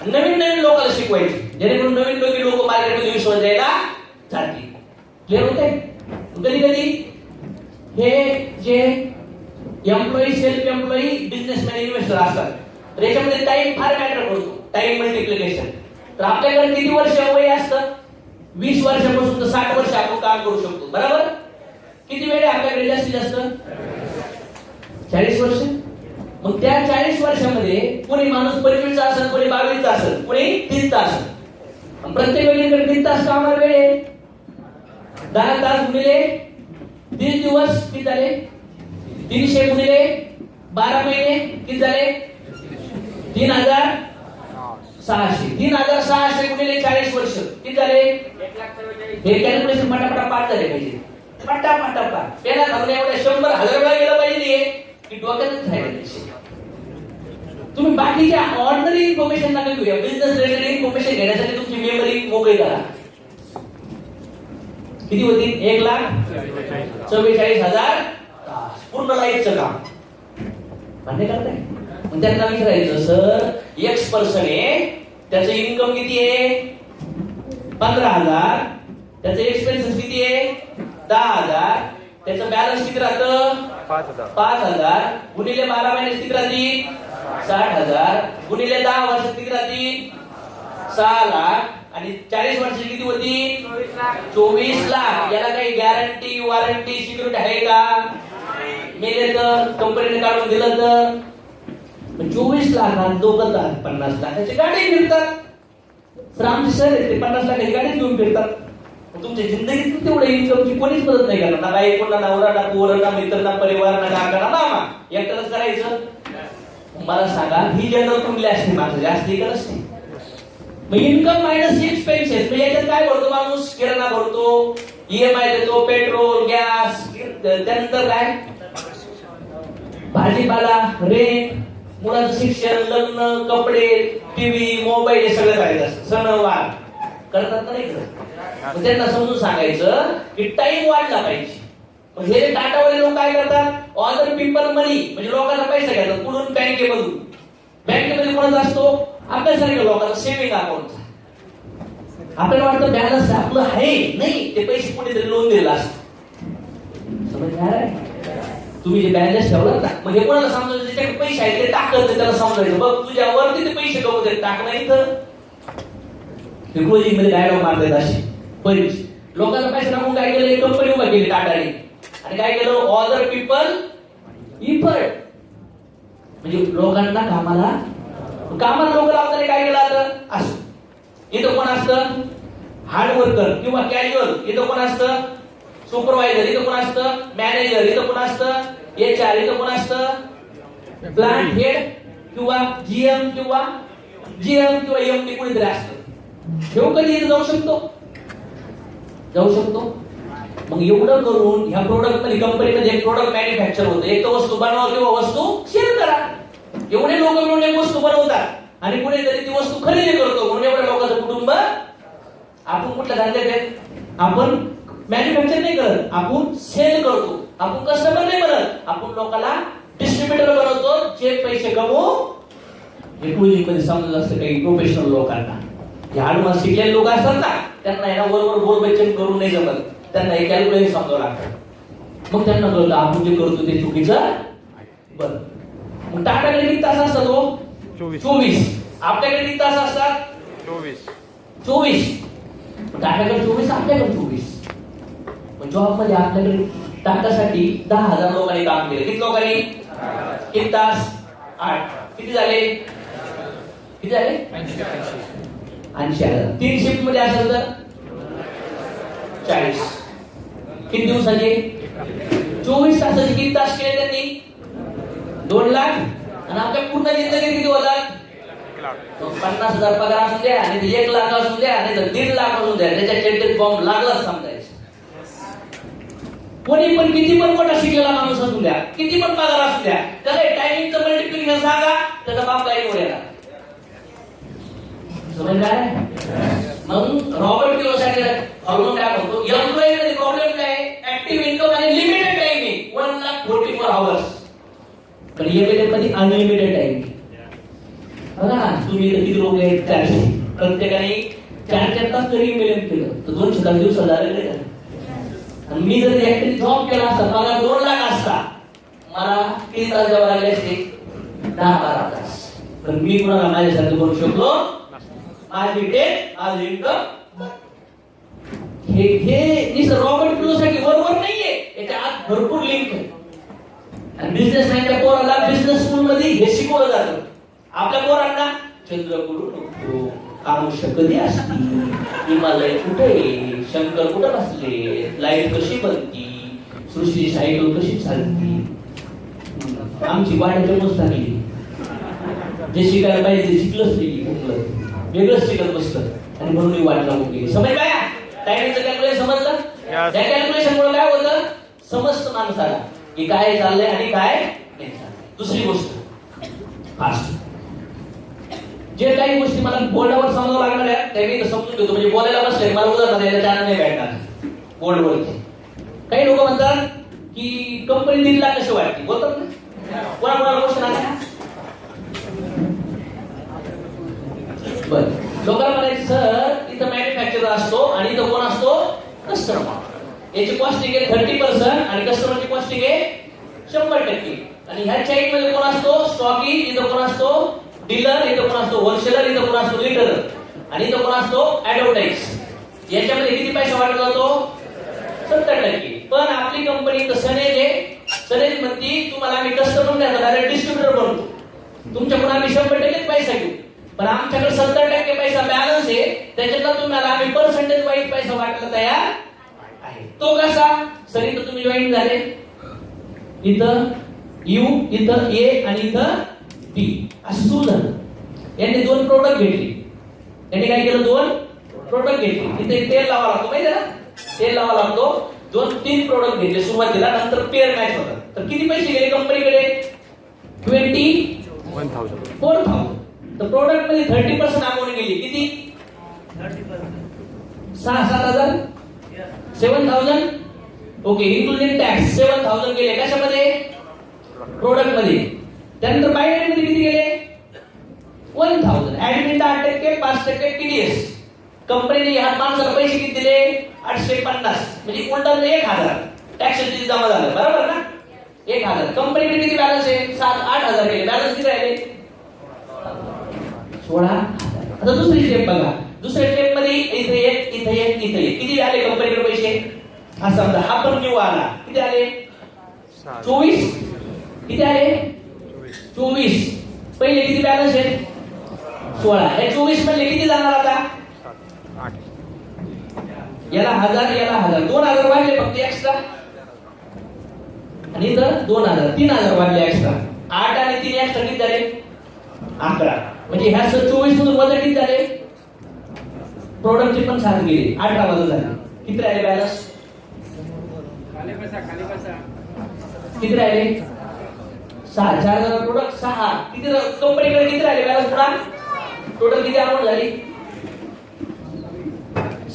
नवीन लोकांना शिकवायचे जेणेकरून नवीन लोक मार्केटमध्ये विश्वास द्यायला जातील. क्लिअर होतंय. कधी कधी हे जे employee self employee businessman investor असतात तर याच्यामध्ये टाइम फार मॅटर करतो. Time multiplication. तर आपल्याकडे किती वर्ष वय असतं 20 वर्षापासून तर 60 वर्ष आपण काम करू शकतो बरोबर. किती वेळ आपल्याकडे जास्तीत जास्त 40 वर्ष. मग त्या 40 वर्षामध्ये कोणी माणूस 25 चा असेल कोणी 22 चा असेल कोणी 30 चा असेल. प्रत्येक वेळेकडे 3 तास कामाला वेळ आहे. 10 तास गुणिले 30 दिवस किती झाले 300 गुणिले 12 महिने किती झाले 3600. 3600 गुणिले 40 वर्ष किती झाले 1,47,000. हे कॅल्क्युलेशन पटापटा पाठ झाले पाहिजे. पटापटा त्याला घालून एवढ्या 100,000 वेळा गेलं पाहिजे की डोक्यातच राहिलं. तुम्ही बाकीच्या ऑर्डनरी इन्फॉर्मेशन नका घेऊया. बिझनेस रिलेटेड इन्फॉर्मेशन घेण्यासाठी तुमची मेमरी मोकळी करा. किती होती 1,44,000 तास पूर्ण लाईफचं काम मान्य करताय. मग त्यांना विचारायचं सर एक्स पर्सन आहे त्याचं इन्कम किती आहे 15,000 त्याचे एक्सपेन्सेस किती आहे 10,000 त्याचं बॅलन्स किती राहतं 5,000 गुणिले 12 महिने किती राहतील 60,000 गुणिले 10 वर्ष किती राहतील 6 लाख आणि 40 वर्ष किती होती 24 लाख. याला काही गॅरंटी वॉरंटी सिक्युरिटी आहे का मेले तर कंपनीने काढून दिलं तर 24 लाखात दोघं 50 लाखाची गाडी फिरतात. सर आमचे सर ते 50 लाखाची गाडी घेऊन फिरतात. तुमच्या जिंदगीत तेवढं इन्कमची कोणीच मदत नाही करणार ना बाई कोणा नवरा ना पोरं ना मित्र ना परिवार ना काका ना मामा एकट्याच करायचं. मला सांगा ही जनरल कुठली असते माझं जास्त इकडे असते. मग इन्कम मायनस एक्सपेन्सेस म्हणजे याच्यात काय भरतो माणूस किराणा भरतो ईएमआय देतो पेट्रोल गॅस त्यानंतर काय भाजीपाला रेंट मुलाचं शिक्षण लग्न कपडे टीव्ही मोबाईल हे सगळं करायचं असतं. सणवार करतात नाही करत. मग त्यांना समजून सांगायचं की टाइम वाढला पाहिजे. मग हे टाटावाले लोक काय करतात ऑदर पीपल मनी म्हणजे लोकांना पैसा घेतात पुढून बँकेमधून. बँकेमध्ये कोणाचा असतो आपल्यासारख्या लोकांचा सेव्हिंग अकाउंट. आपल्याला वाटतं बॅलन्स आपलं आहे नाही ते पैसे कुठेतरी लोन दिलेला असतो. समजणार तुम्ही जे बॅलन्स ठेवलात ना म्हणजे कोणाला समजायचं ज्याच्याकडे पैसे आहेत ते टाकत त्याला समजायचं बघ तुझ्यावरती ते पैसे कमवते टाक नाही तर क्लोजिंग मध्ये डायलॉग मारतात अशी पहिली लोकांना पैसे टाकून काय केलं कंपनी उभा केली टाटाने आणि काय केलं ऑदर पीपल इफर्ट म्हणजे लोकांना कामाला लोक लावताना काय केलं आता असं. इथं कोण असतं हार्ड वर्कर किंवा कॅज्युअल इथं कोण असतं सुपरवायझर इथं कोण असतं मॅनेजर इथं कोण असतं एचआर इथं कोण असतं प्लांट हेड किंवा जीएम किंवा एमडी कोणीतरी असतं. ठेव कधी इथं जाऊ शकतो. मग एवढं करून ह्या प्रोडक्ट मध्ये कंपनीमध्ये एक प्रोडक्ट मॅन्युफॅक्चर होते एक तर वस्तू बनवा किंवा वस्तू शेअर करा. एवढे लोक मिळून एक वस्तू बनवतात आणि कुणीतरी ती वस्तू खरेदी करतो म्हणून एवढ्या लोकांचं कुटुंब. आपण कुठल्या धंद्यात आहेत? आपण मॅन्युफॅक्चर नाही करत, आपण सेल करतो. आपण कस्टमर नाही बनत, आपण लोकांना डिस्ट्रीब्युटर बनवतो जे पैसे कमवू. इकोनॉमिक मध्ये समजत असतं काही प्रोफेशनल लोकांना. जे ऍडव्हान्स शिकलेले लोक असतात ना त्यांना याला बरोबर बोलबच्चन करून नाही जमत, त्यांना हे कॅल्क्युलेशन समजावं लागतं. मग त्यांना कळतं आपण जे करतो ते चुकीचं. बरं, मग टाटाकडे किती तास असतात? तो 24. आपल्याकडे किती तास असतात? 24. टाटाकडे 24, आपल्याकडे 24. जॉब मध्ये आपल्याकडे टाटासाठी 10,000 लोकांनी काम केलं. किती लोकांनी? किती तास? 8. किती झाले? 80,000. 3 शिफ्ट मध्ये असेल तर 40. किती दिवसाचे? 24 तासाचे. किती तास केले त्यांनी? 2 लाख. आणि आपल्या पूर्ण जिंदगी किती होतात? 50,000 पगार असू द्या आणि 1 लाख असू द्या आणि 1.5 लाख असू द्या, त्याच्या चेंटेज बॉम्ब लागलाच समजायचं. कोणी पण किती पण मोठा शिकलेला माणूस असू द्या, किती पण पगार असू द्या, त्याला टायमिंगचं मल्टिप्लिकेशन सांगा, त्याचा बाप काही वर समजलं. मग रॉबर्ट किओसाठी फॉर्म्युला काय म्हणतो? एम्प्लॉई मध्ये प्रॉब्लेम काय आहे? ऍक्टिव्ह इन्कम आणि लिमिटेड टायमिंग 1,44 आवर्स. पण एमएलए मध्ये अनलिमिटेड टायमिंग. बघा तुम्ही किती लोक आहेत? 400. प्रत्येकाने 4 तास जरी एमएलए केलं तर 200 दिवस झालेले. आणि मी जर ऍक्च्युअली जॉब केला असता, पगार 2 लाख असता, मला किती तास द्यावं लागले असते? 10-12 तास. पण मी कोणाला माझ्यासारखं करू शकलो? माझी डेट आज इन्कम. हे रॉबर्ट क्लोसाठी बरोबर नाहीये, याच्या आत भरपूर लिंक आहे. आणि बिझनेसमॅनच्या पोराला बिझनेस स्कूल मध्ये हे शिकवलं जातं. आपल्या पोरांना चंद्रगुरु नको, आमुष्य कधी असती, हिमालय कुठे, शंकर कुठे बसले, लाईट कशी बनती, सृष्टी सायकल कशी चालती. आमची वाड्याच्या मस्त लागली. जे शिकायला पाहिजे ते शिकलंच नाही, वेगळंच शिकत बसतं आणि म्हणून मी वाट लावून गेली. समज काय? टायमिंगचं कॅल्क्युलेशन समजलं? त्या कॅल्क्युलेशन मुळे काय होतं? समजतं माणसाला की काय चाललंय आणि काय नाही चाललंय. दुसरी गोष्ट फास्ट. जे काही गोष्टी मला बोर्डावर समजावं लागणार आहे त्या मी समजून घेतो. म्हणजे बोलायला बसले मला उदाहरण द्यायला चार नाही भेटणार बोर्डवरती. काही लोक म्हणतात की कंपनी 1.5 लाख कशी वाटते, बोलतात ना. कोणाकोणाला गोष्ट नाही. बरं, लोकांना म्हणायचं सर इथं मॅन्युफॅक्चरर असतो आणि इथं कोण असतो? कस्टमर. याची कॉस्टिंग आहे 30% आणि कस्टमरची कॉस्टिंग आहे 100%. आणि ह्या चेक मध्ये कोण असतो? स्टॉकी. इथं कोण असतो? डीलर. इथं कोण असतो? होलसेलर. इथं कोण असतो? लिटरर. आणि इथं कोण असतो? ऍडव्हर्टाइज. याच्यामध्ये किती पैसा वाटला जातो? 70%. पण आपली कंपनी तर सनेज आहे. सनेज म्हणती तुम्हाला आम्ही कस्टमर नाही डायरेक्ट डिस्ट्रीब्युटर बनतो, तुमच्याकडून आम्ही 100% पैसा घेऊ. पण आमच्याकडे 70% पैसा बॅलन्स आहे, त्याच्यातला तुम्हाला आम्ही पर्सेंटेज वाईज पैसा वाटायला तयार आहे. तो कसा? सर इथं तुम्ही जॉईन झाले, इथं यू, इथं ए आणि इथं बी असं सुरू झालं. यांनी 2 प्रोडक्ट घेतले. यांनी काय केलं? 2 प्रोडक्ट घेतले. इथे तेल लावा लागतो, माहिती आहे ना? तेल लावा लागतो. 2-3 प्रोडक्ट घेतले सुरुवातीला, नंतर पेअर मॅच होतात. तर किती पैसे गेले कंपनीकडे? 24,000. तर प्रोडक्ट मध्ये 30% अमाऊंट गेली. किती? 6,000-7,000, 7,000. ओके, इन्क्लुडिंग टॅक्स 7,000 गेले. कशामध्ये? प्रोडक्ट मध्ये. त्यानंतर बाय मध्ये किती गेले? 1,000. Admin 8%, 5% TDS. कंपनीने ह्या माणसाला पैसे किती दिले? 850. म्हणजे उलटा 1,000 टॅक्स जमा झालं. बरोबर ना? 1,000. कंपनीकडे किती बॅलन्स आहे? 7-8,000 गेले. बॅलन्स किती राहिले? 16,000. आता दुसरी स्टेप बघा. दुसऱ्या स्टेप मध्ये इथे एक, इथे एक, इथे एक. किती आले कंपनीकडे पैसे? हा समजा हा पण न्यू आला. किती आले? 24. किती आले? 24. पहिले किती बॅलन्स आहे? 16. हे 24 मध्ये किती जाणार आता? 8. याला 1,000, याला 1,000. 2,000 वाढले फक्त एक्स्ट्रा. आणि इथं 2,000, 3,000 वाढले एक्स्ट्रा. 8 आणि 3 एक्स्ट्रा किती झाले? 11. म्हणजे ह्या 24 मधून वजा किती झाले? प्रोडक्टचे पण 7 गेले. 18 वजा झाले. किती राहिले बॅलन्स? किती राहिले? 6 4 प्रोडक्ट 6 किती कंपनीकडे किती राहिले बॅलन्स पुन्हा टोटल किती अमाउंट झाली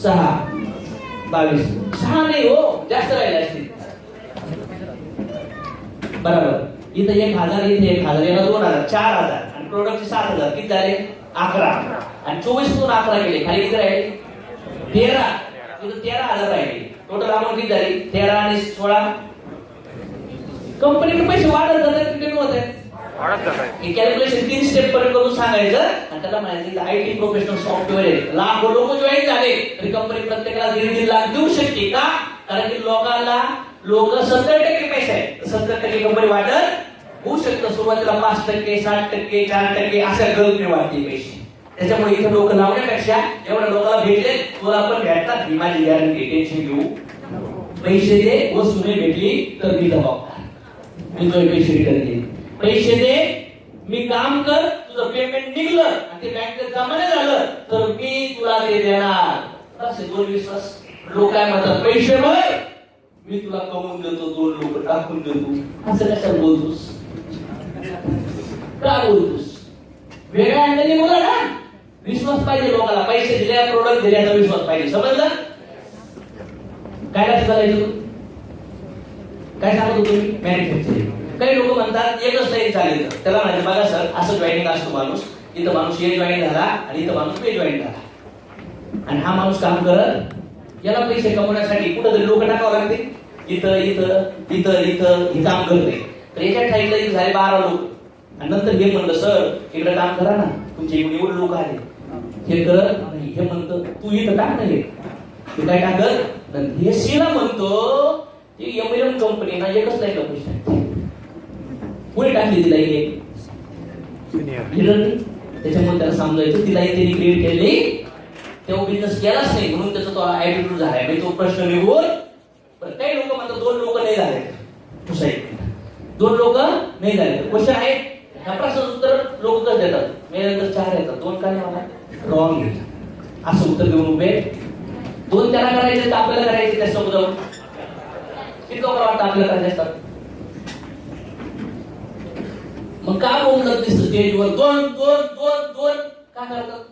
6 22 6 नाही हो जास्त राहिले असतील बरोबर इथं 1000 इथे 1000 याला 2000 4000 आणि प्रोडक्टचे 7000 किती झाले 11 आणि 24 तून 11 गेले खाली किती राहिले 13 इथं 13000 राहिले टोटल अमाउंट किती झाली 13 आणि 16 कंपनीचे पैसे वाढत जातात की कमी होत आहेत हे कॅल्क्युलेशन 3 स्टेप पर्यंत करून सांगायचं आणि त्याला म्हणायचं आयटी प्रोफेशनल सॉफ्टवेअर आहे लाखो लोक जॉईन झाले तरी कंपनी प्रत्येकाला 1.5 लाख देऊ शकते का कारण की लोक 70% पैसे आहे 70% कंपनी वाटत होऊ शकतं सुरुवातीला 5% 60% 4% अशा गरजने वाढते पैसे त्याच्यामुळे इथे लोक लावण्यापेक्षा एवढ्या लोकांना भेटले तुला पण भेटतात ही माझी गॅरंटी टेन्शन घेऊ पैसे दे वस्तू नाही भेटली तर मी जबाबदार मी तुझे पैसे रिटर्न देईन पैसे दे मी काम कर तुझं पेमेंट निघलं आणि ते बँकेत जमा नाही झालं तर मी तुला ते देणार असे 2 विश्वास लोक काय म्हणतात पैसे भर मी तुला कमवून देतो 2 लोक टाकून देतो असं कशाला बोलतोस का बोलतोस वेगळ्या अँगलने बोला ना विश्वास पाहिजे लोकांना पैसे दिले प्रोडक्ट दिल्याचा विश्वास पाहिजे समजलं काय लक्षात घालायचं काय सांगत होतो मी मॅन्युफॅक्चरिंग काही लोक म्हणतात एकच लाईन चालेल त्याला म्हणजे बघा सर असं जॉईनिंग असतो माणूस इथं माणूस ए जॉईन झाला आणि इथं माणूस बी जॉईन झाला आणि हा माणूस काम करत याला पैसे कमवण्यासाठी कुठंतरी लोक टाकावं लागते इथं इथं इथं इथं हे काम करते तर एका ठाईला इथं झाले 12 लोक आणि नंतर हे म्हणलं सर इकडे काम करा ना तुमचे एवढे लोक आले हे करत नाही हे म्हणतं तू इथं टाक नाही तू काय टाकत हे सीला म्हणतो ती एमएलएम कंपनी ना एकच लाईन पैसे पुढे टाकली ती लाईन त्याच्यामुळे त्याला समजायचं ती लाईन त्यांनी क्रिएट केली तेव्हा बिझनेस केलाच नाही म्हणून त्याचा तो ऍटिट्यूड झालाय म्हणजे तो प्रश्न निघून पण काही लोक म्हणतात 2 लोक नाही झाले तुझा 2 लोक नाही झाले क्वेश्चन आहे ह्या प्रश्नाचं उत्तर लोक कसं देतात मेल्यानंतर 4 येतात 2 काय मला रॉंग येतात असं उत्तर देऊन उभे 2 त्याला करायचे तर आपल्याला करायचे त्या समजावून किती लोकांना वाटतं आपल्याला करायचे असतात मग का बोलत दिसत स्टेजवर 2 का करतात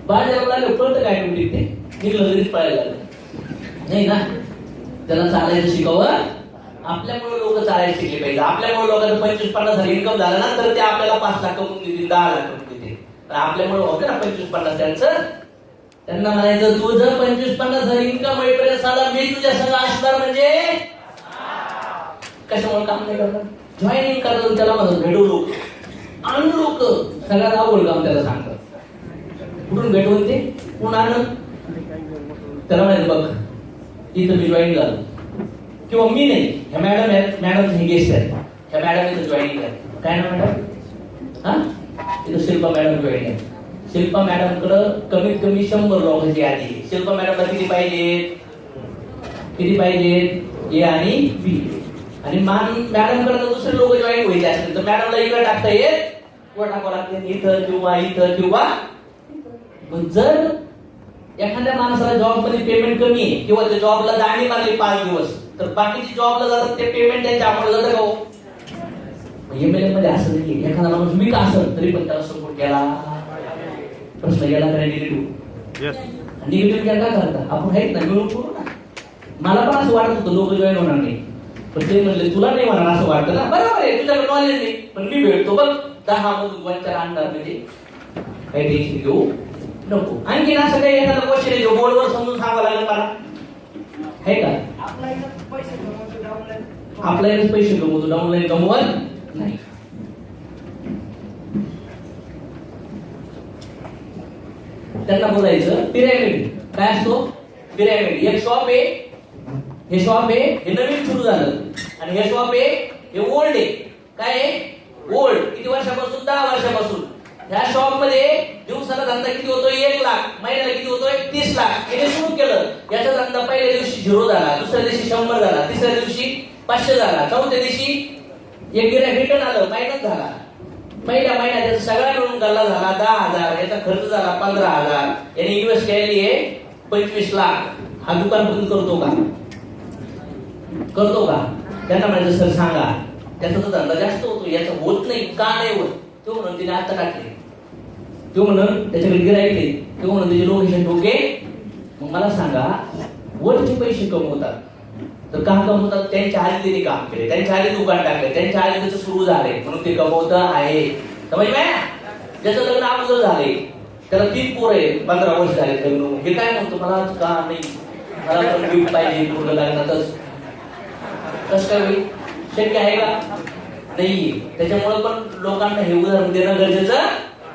बाहेर पळतं काय म्हणते ते निघलं तरीच पळायला लागलं नाही ना त्याला चालायचं शिकावं आपल्यामुळे लोक चालायला शिकले पाहिजे आपल्यामुळे लोकांचं 25-50 हजार इन्कम झालं ना तर ते आपल्याला 5 लाख कमवून देतील 10 लाख कमवून देतील तर आपल्यामुळे होतं ना 25-50 त्यांचं त्यांना म्हणायचं तू जर 25-50 हजार इन्कम होईपर्यंत साला मी तुझ्या संग असणार म्हणजे कशामुळे काम नाही करणार जॉईनिंग करतात त्याला म्हणतात भेटू लोक आणू लोक सगळ्यात आवड काम त्याला सांगतात कुठून भेटवून ते कोण आणत त्याला माहिती बघ इथं मी जॉईन झालो किंवा मी नाही ह्या मॅडम आहेत मॅडम हे गेस्ट आहेत ह्या मॅडम इथं जॉईनिंग आहेत काय ना मॅडम हा इथं शिल्पा मॅडम जॉईन आहे शिल्पा मॅडम कडं कमीत कमी 100 लोकांची यादी आहे शिल्पा मॅडमला किती पाहिजेत ए आणि बी आणि मॅडम कडे दुसरे लोक जॉईन व्हायचे असतील तर मॅडमला इकडे टाकता येत किंवा टाकावं लागते इथं किंवा जर एखाद्या माणसाला जॉब मध्ये पेमेंट कमी आहे किंवा त्या जॉबला दांडी मारली 5 दिवस तर बाकीची जॉबला जातात ते पेमेंट त्यांच्या अकाउंटला जातं का हो एमएलए मध्ये असं नाही एखादा माणूस वीक असेल तरी पण त्याला सपोर्ट केला प्रश्न गेला तर निगेटिव्ह केला का करता आपण आहेत ना मिळून करू ना मला पण असं वाटत होतं लोक जॉईन होणार नाही पण ते म्हणले तुला नाही म्हणणार असं वाटतं ना बरोबर आहे तुझ्याकडे नॉलेज नाही पण मी भेटतो बघ 10 मधून 1 आणणार म्हणजे काही टेन्शन घेऊ नको आणखी असं काही एखादा क्वेश्चन आहे जो बोर्डवर समजून सांगावं लागेल मला आहे का आपल्यालाच पैसे कमवतो डाऊनलाईन कमवत नाही त्यांना बोलायचं पिरॅमिड काय असतो पिरॅमिड एक शॉप आहे हे शॉप आहे हे नवीन सुरू झालं आणि हे शॉप आहे हे ओल्ड आहे काय आहे ओल्ड किती वर्षापासून 10 वर्षापासून ह्या शॉप मध्ये दिवसाला धंदा किती होतोय 1 लाख महिन्याला किती होतोय 30 लाख याने सुरू केलं याचा धंदा पहिल्या दिवशी 0 झाला दुसऱ्या दिवशी 100 झाला तिसऱ्या दिवशी 500 झाला चौथ्या दिवशी एक गिऱ्हाईक रिटर्न आलं महिन्यात झाला पहिल्या महिन्यात याचा सगळा मिळून गल्ला झाला 10,000 याचा खर्च झाला 15,000 याने इन्व्हेस्ट केलेली आहे 25 लाख हा दुकान बंद करतो का त्यांना म्हणायचं सर सांगा त्याचा तर धंदा जास्त होतो, याचा होत नाही. का नाही होत? तो म्हणून तिने आता टाकले, तो म्हणून त्याच्याकडे गिरायचे, तो म्हणून त्याचे लोकेशन ठोके. मग मला सांगा, वरचे पैसे कमवतात तर का कमवतात? त्यांच्या आधी त्यांनी काम केले, त्यांच्या आधी दुकान टाकले, त्यांच्या आधी त्याचं सुरू झाले म्हणून ते कमवत आहे. समज काय? ज्याचं लग्न अगोदर झाले, त्याला 3 पोरं आहे, 15 वर्ष झाले लग्न, हे काय म्हणतो मला का नाही, मला पण गिफ्ट पाहिजे पूर्ण लग्नातच. कसं काय होईल? शक्य आहे का? नाहीये. त्याच्यामुळे पण लोकांना हे उदाहरण देणं गरजेचं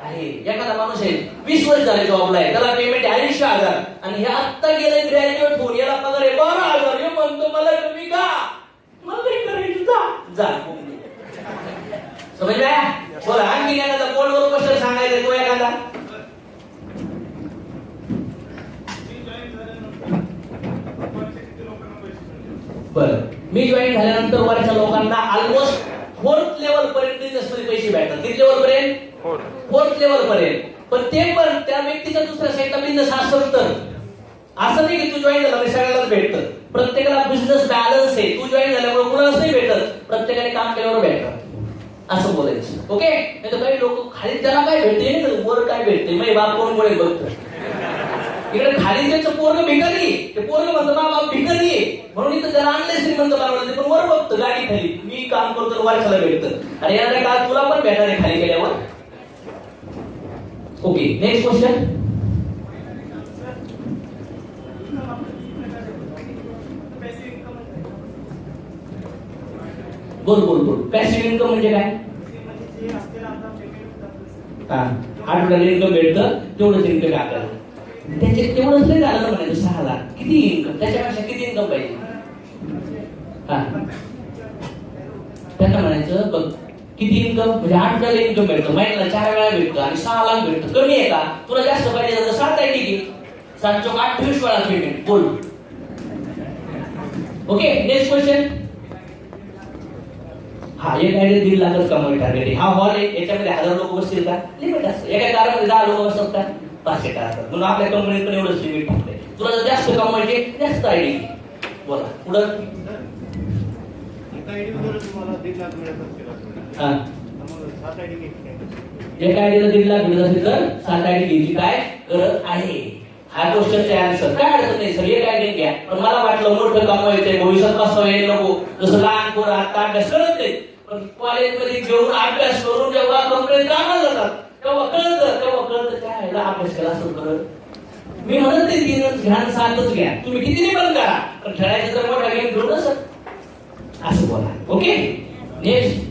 आहे. एखादा माणूस आहे 20 वर्ष झाले जॉबला आहे, त्याला पेमेंट 80,000 आणि हे आत्ता गेले ग्रॅज्युएट होऊन, याला पगार आहे 12,000. हे म्हणतो मला कमी का? मला नाही करायचं, जा. समजलं? बोला आणखी एखादा बोर्डवर क्वेश्चन सांगायचा तो एखादा. बरं, मी जॉईन झाल्यानंतर वरच्या लोकांना ऑलमोस्ट 4th लेवल पर्यंत बिझनेसमध्ये पैसे भेटतात. किती लेवल पर्यंत? 4th लेवल पर्यंत. पण ते पण त्या व्यक्तीच्या दुसऱ्या साईडला बिझनेस असेल तर, असं नाही की तू जॉईन झाला म्हणजे सगळ्यालाच भेटतं. प्रत्येकाला बिझनेस बॅलन्स आहे. तू जॉईन झाल्यामुळे कुणालाच नाही भेटत, प्रत्येकाने काम केल्यावर भेटतं, असं बोलायचं. ओके? नाही तर काही लोक खाली त्याला काय भेटते, वर काय भेटते, मग बाप कोण बोलेल बघतं. इकडे खाली त्याचं पोरग भिकारी, ते पोरग म्हणतो ना बाप भिकारी आहे म्हणून इथं त्याला आणलंय श्रीमंत बनवलं, पण वर बघतं गाडी खाली, मी काम करतो वरच्याला भेटतं. आणि याला काय तुला पण भेटणार आहे खाली गेल्यावर. Okay, next question. बोल. पॅसिव्ह इन्कम म्हणजे काय? आठवड्याला इन्कम भेटतं, तेवढंच इन्कम आहे आपल्याला. त्याचे तेवढंच नाही झालं म्हणायचं 6 लाख. किती इन्कम? त्याच्यापेक्षा किती इन्कम पाहिजे? त्यांना म्हणायचं बघ किती इन्कम म्हणजे 8 वेळा इन्कम भेटतं, महिन्याला 4 वेळा भेटतं आणि 6 लाख भेटतं. कमी आहे का? तुला जास्त पाहिजे तर 7 आहे ठीक आहे, 7 चौक 28 वेळा पेमेंट. बोल. Okay, next question. हा, एक आयडिया 1.5 लाखच कमाई टार्गेट आहे. हा हॉल आहे, याच्यामध्ये 1000 लोक बसतील का? लिमिट असतं. एका कारमध्ये 10 लोक बसतात का? 500 असतात. म्हणून आपल्या कंपनीत पण एवढंच लिमिट टाकलंय. तुला जर जास्त कमवायचे जास्त आयडिया. बोला पुढं. एका आयडीवर तुम्हाला 1.5 लाख मिळत असतील. हा, मग 7 आयडी घ्यायची. एका आयडीला 1.5 लाख मिळत असेल तर 7 आयडी घ्यायची काय गरज आहे? हा क्वेश्चनचा आन्सर. काय अडचण नाही सर, एक आयडी घ्या. पण मला वाटलं मोठं कमवायचंय, भविष्यात कसं व्हायला नको, जसं लहान पोरं आता अभ्यास करत नाही, पण कॉलेजमध्ये घेऊन अभ्यास करून जेव्हा कंपनीत कामाला जातात तेव्हा कळतं काय अभ्यास केला असं करत. मी म्हणत नाही 3च घ्या 7च घ्या, तुम्ही किती पण करा, पण खेळायचं तर मोठा गेम घेऊन असं बोला. Okay, next.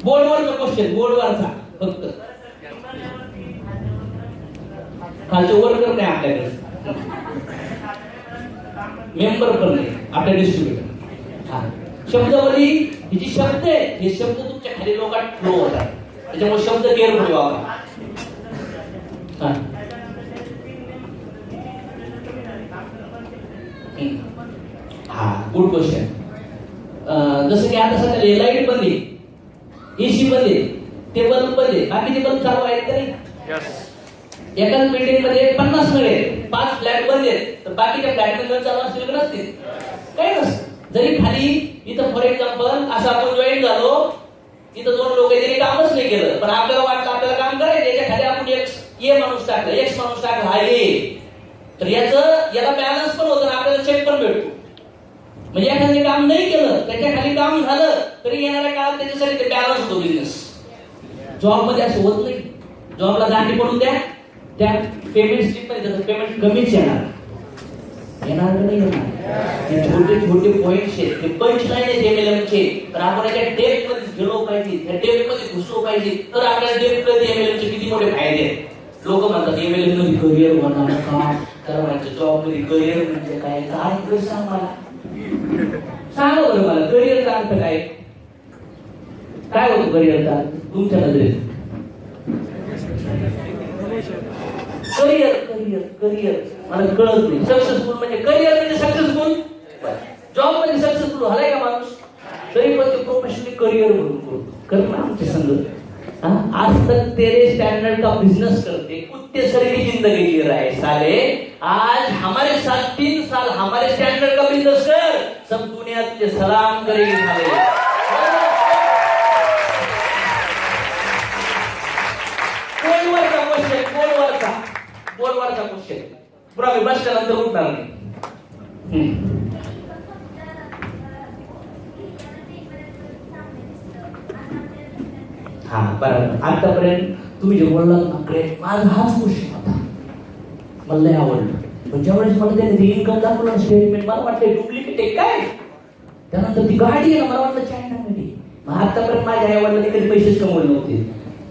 बोर्डवरचा क्वेश्चन, बोर्डवरचा फक्त. खालचे वर्कर नाही आपल्याकडे, मेंबर पण नाही आपल्या डिस्ट्रीब्युटर. हा, शब्दावली ही जी शब्द आहे, हे शब्द तुमच्या खाली लोकांना फ्लो होतात, त्याच्यामुळे शब्द केअरफुली वापरा. हा, गुड क्वेश्चन. जसं की आता सध्या लाईट बंद आहे, एसी बंद आहे, ते बल्ब बंद आहे, बाकीचे बल्ब चालू आहेत का नाही? एकाच बिल्डिंग मध्ये 50 नळ आहेत, 5 फ्लॅट बंद आहेत, तर बाकीच्या फ्लॅट मध्ये चालू असतील का नसतील? काही नसतं. जरी खाली इथं फॉर एक्झाम्पल असं आपण जॉईन झालो, इथं 2 लोक त्यांनी कामच नाही केलं, पण आपल्याला वाटलं आपल्याला काम करायचं, याच्या खाली आपण ए माणूस टाकला, एक्स माणूस टाकला, हा ए, तर याला बॅलन्स पण होतं, आपल्याला चेक पण भेटतो. म्हणजे एखाद्याने काम नाही केलं, त्याच्या खाली काम झालं तरी येणाऱ्या काळात त्याच्यासाठी ते बॅलन्स होतो बिझनेस. जॉब मध्ये असं होत नाही. जॉबला दांडी पडून द्या, त्या पेमेंट स्लिप मध्ये त्याचं पेमेंट कमीच येणार नाही येणार. छोटे पॉइंट्स आहेत, ते पंच लाईन आहेत एमएलएमचे, तर आपण याच्या डेप्थ मध्ये गेलो पाहिजे, त्या डेप्थ मध्ये घुसलो पाहिजे, तर आपल्याला डेप्थ मध्ये एमएलएमचे किती मोठे फायदे आहेत. लोक म्हणतात एमएलएम मध्ये करिअर होणार का, तर म्हणायचं जॉब मध्ये करिअर म्हणजे काय? काय सांग मला, सांगा बरं मला करिअरचा अर्थ काय? काय होतं करिअरचा अर्थ तुमच्या नजरेत? करिअर मला कळत नाही. सक्सेसफुल म्हणजे करिअर म्हणजे सक्सेसफुल, जॉब म्हणजे सक्सेसफुल झालाय का माणूस? तरी पण ते प्रोफेशनली करिअर म्हणून करतो. कर ना आमच्या संघ. आज तक तेरे स्टैंडर्ड का बिजनेस करते, कुत्ते सर की जिंदगी जी रहा है साले, आज हमारे साथ 3 साल हमारे स्टैंडर्ड का बिजनेस कर, सब दुनिया तुझे सलाम करेगी साले। कोलवरचा क्वेश्चन पुरा मी बस नंतर उठणार नाही। हा बरोबर, आतापर्यंत तुम्ही जे बोललात ना ग्रेट, माझा हाच क्वेश्चन होता, मला लय आवडलं। पण ज्यावेळेस मला त्याने इन्कम दाखवलं स्टेटमेंट, मला वाटलं डुप्लिकेट आहे काय, त्यानंतर ती गाडी आहे ना, मला वाटलं चायनामध्ये। मग आतापर्यंत माझ्या आई वडिलांनी कधी पैसेच कमवले नव्हते,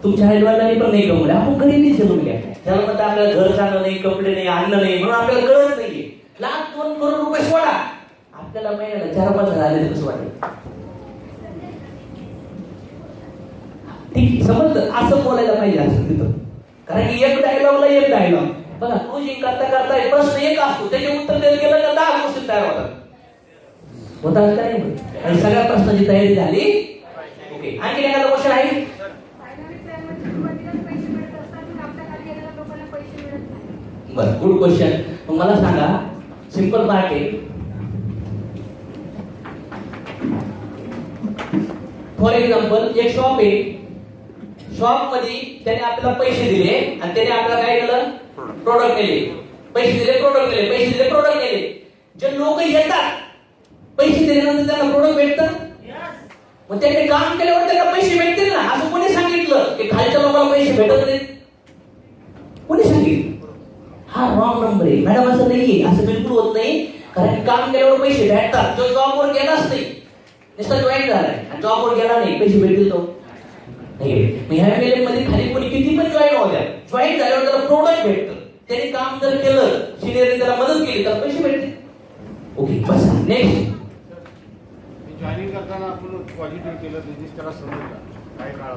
तुमच्या आई वडिलांनी पण नाही कमवले, आपण गरीबीच जमून घ्या। त्याला म्हणतात आपल्याला घर चांगलं नाही, कपडे नाही, अन्न नाही, म्हणून आपल्याला कळत नाहीये। 1,00,000-2 करोड रुपये सोडा, आपल्याला महिन्याला 4-5 हजार आले कसं वाटेल? ठीक समजलं, असं बोलायला पाहिजे असं तिथं, कारण की एक डायलॉगला एक डायलॉग बघा, क्लोजिंग करता करता एक प्रश्न एक असतो, त्याचे उत्तर देत गेलं तर 10 गोष्टी तयार होतात काय नाही। आणि सगळ्या प्रश्नाची तयारी झाली, ओके। आणखी एखादा क्वेश्चन आहे? बरं, गुड क्वेश्चन। मग मला सांगा, सिंपल पार्ट आहे, फॉर एक्झाम्पल एक शॉप आहे, शॉप मध्ये त्याने आपल्याला पैसे दिले आणि त्याने आपल्याला काय केलं, प्रोडक्ट दिले, पैसे दिले प्रोडक्ट दिले, पैसे दिले प्रोडक्ट दिले। जे लोक येतात पैसे दिल्यानंतर त्यांना प्रोडक्ट भेटतं, मग त्यांनी काम केल्यावर त्यांना पैसे भेटतील ना, असं कोणी सांगितलं की खालच्या लोकांना पैसे भेटत नाहीत? कोणी सांगितलं? हा रॉंग नंबर आहे मॅडम, असं नाहीये, असं बिलकुल होत नाही। कारण काम केल्यावर पैसे भेटतात, जो जॉबवर गेलाच नाही, नुसता जॉईन झालाय आणि जॉबवर गेला नाही, पैसे भेटतील तो नाही। मग ह्या वेळेमध्ये खाली कोणी किती पण जॉईन होत्या, जॉईन झाल्यावर त्याला प्रोडक्ट भेटतं, त्याने काम जर केलं, सिनियरने त्याला मदत केली तर पैसे भेटतील, ओके। बस नेक्स्ट, जॉईनिंग करताना आपण पॉझिटिव्ह केलं, बिझनेस त्याला समजला, काही काळ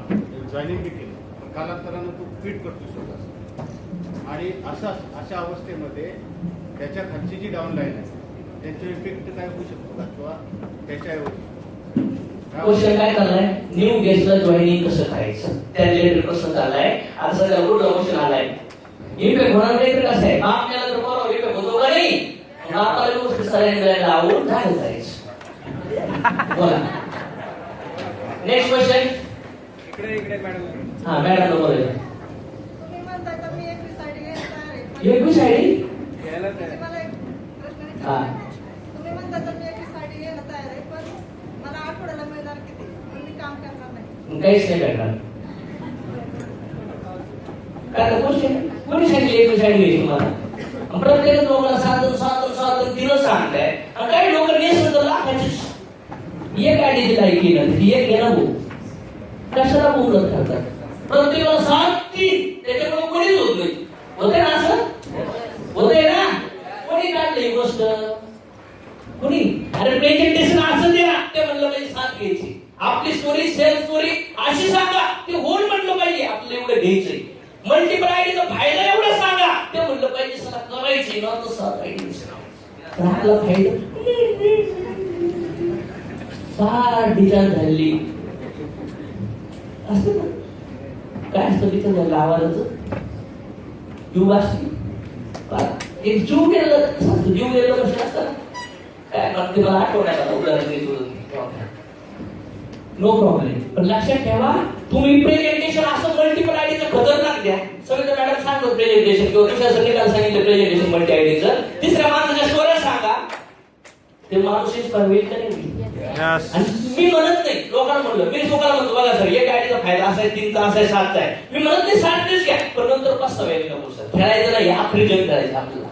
जॉईनिंग बी केलं, पण कालांतरानं तू क्विट करतो स्वतः, आणि अशा अवस्थेमध्ये त्याच्या खालची जी डाऊनलाईन आहे त्याचा इफेक्ट काय होऊ शकतो का, किंवा त्याच्याऐवजी क्वेश्चन काय चाललाय, न्यू गेस्टला जॉईनिंग कसं करायचं, त्या रिलेटेड प्रश्न चाललाय। आता सगळ्या गुड क्वेश्चन आलाय, इफेक्ट होणार नाही तर कसं आहे, बाप केला तर बरोबर इफेक्ट होतो का नाही, बापाला गोष्ट सगळ्यांना लावून झालं जायचं। बोला नेक्स्ट क्वेश्चन, इकडे मॅडम। हा मॅडम बोलायचं, तुम्ही म्हणता का मी एकवी साडी घ्यायला तयार आहे, एक भी साडी, म्हणजे मला एक प्रश्न हा विचारायचा, तुम्ही म्हणता का मी एकवी साडी घ्यायला तयार आहे, पण मला आठवड्याला मिळणार किती, पण मी काम करणार नाही? काहीच नाही भेटणार, काय क्वेश्चन कोणी सांगितलं एक साडी घ्यायची तुम्हाला? प्रत्येक लोकांना साधन दिलं सांगताय, आणि काही लोक नेसून तर लाखाची एक आयडी लायकी ना, एक घेणं भाऊ कशाला बोलत करतात, प्रत्येकाला 7-3 त्याच्याकडून कोणीच होत नाही, होते ना असं, होते ना, कोणी काढली गोष्ट, कोणी? अरे प्रेझेंटेशन असं द्या, ते म्हणलं पाहिजे 7 घ्यायची, आपली स्टोरी सेल्फ स्टोरी अशी सांगा, ते होल म्हणलं पाहिजे आपलं एवढं घ्यायचंय, मल्टिपल आयडीचा फायदा एवढा सांगा, ते म्हणलं पाहिजे सर करायची ना, तर 7 आयडी आपला फायदा 7 डिझाईन झाली असं ना, काय असतं तिथं झालं आवाजाचं, जीव असते, एक जीव गेलं कसं असतं, जीव गेलं कसं असतं काय करते, मला आठवण्यात आलं उदाहरण देतो, नो प्रॉब्लेम। पण लक्षात ठेवा, तुम्ही प्रेझेंटेशन असं मल्टिपल आयडीचं खतरनाक द्या, सगळे मॅडम सांगतो प्रेझेंटेशन, किंवा दुसऱ्या निकाल सांगितलं प्रेझेंटेशन मल्टी आयडीचं, तिसऱ्या माणसाच्या स्टोऱ्या सांगा, ते माणूस इन्स्पायर करेल। आणि मी म्हणत नाही, लोकांना म्हणलं, मी लोकांना म्हणतो बघा सर एक आयडीचा फायदा असा आहे, 3चा असा आहे, 7चा आहे, मी म्हणत नाही 7 घ्या, पण नंतर पस्तावा यायला नको सर, खेळायचं नाही, आखरी जग खेळायचं आपल्याला,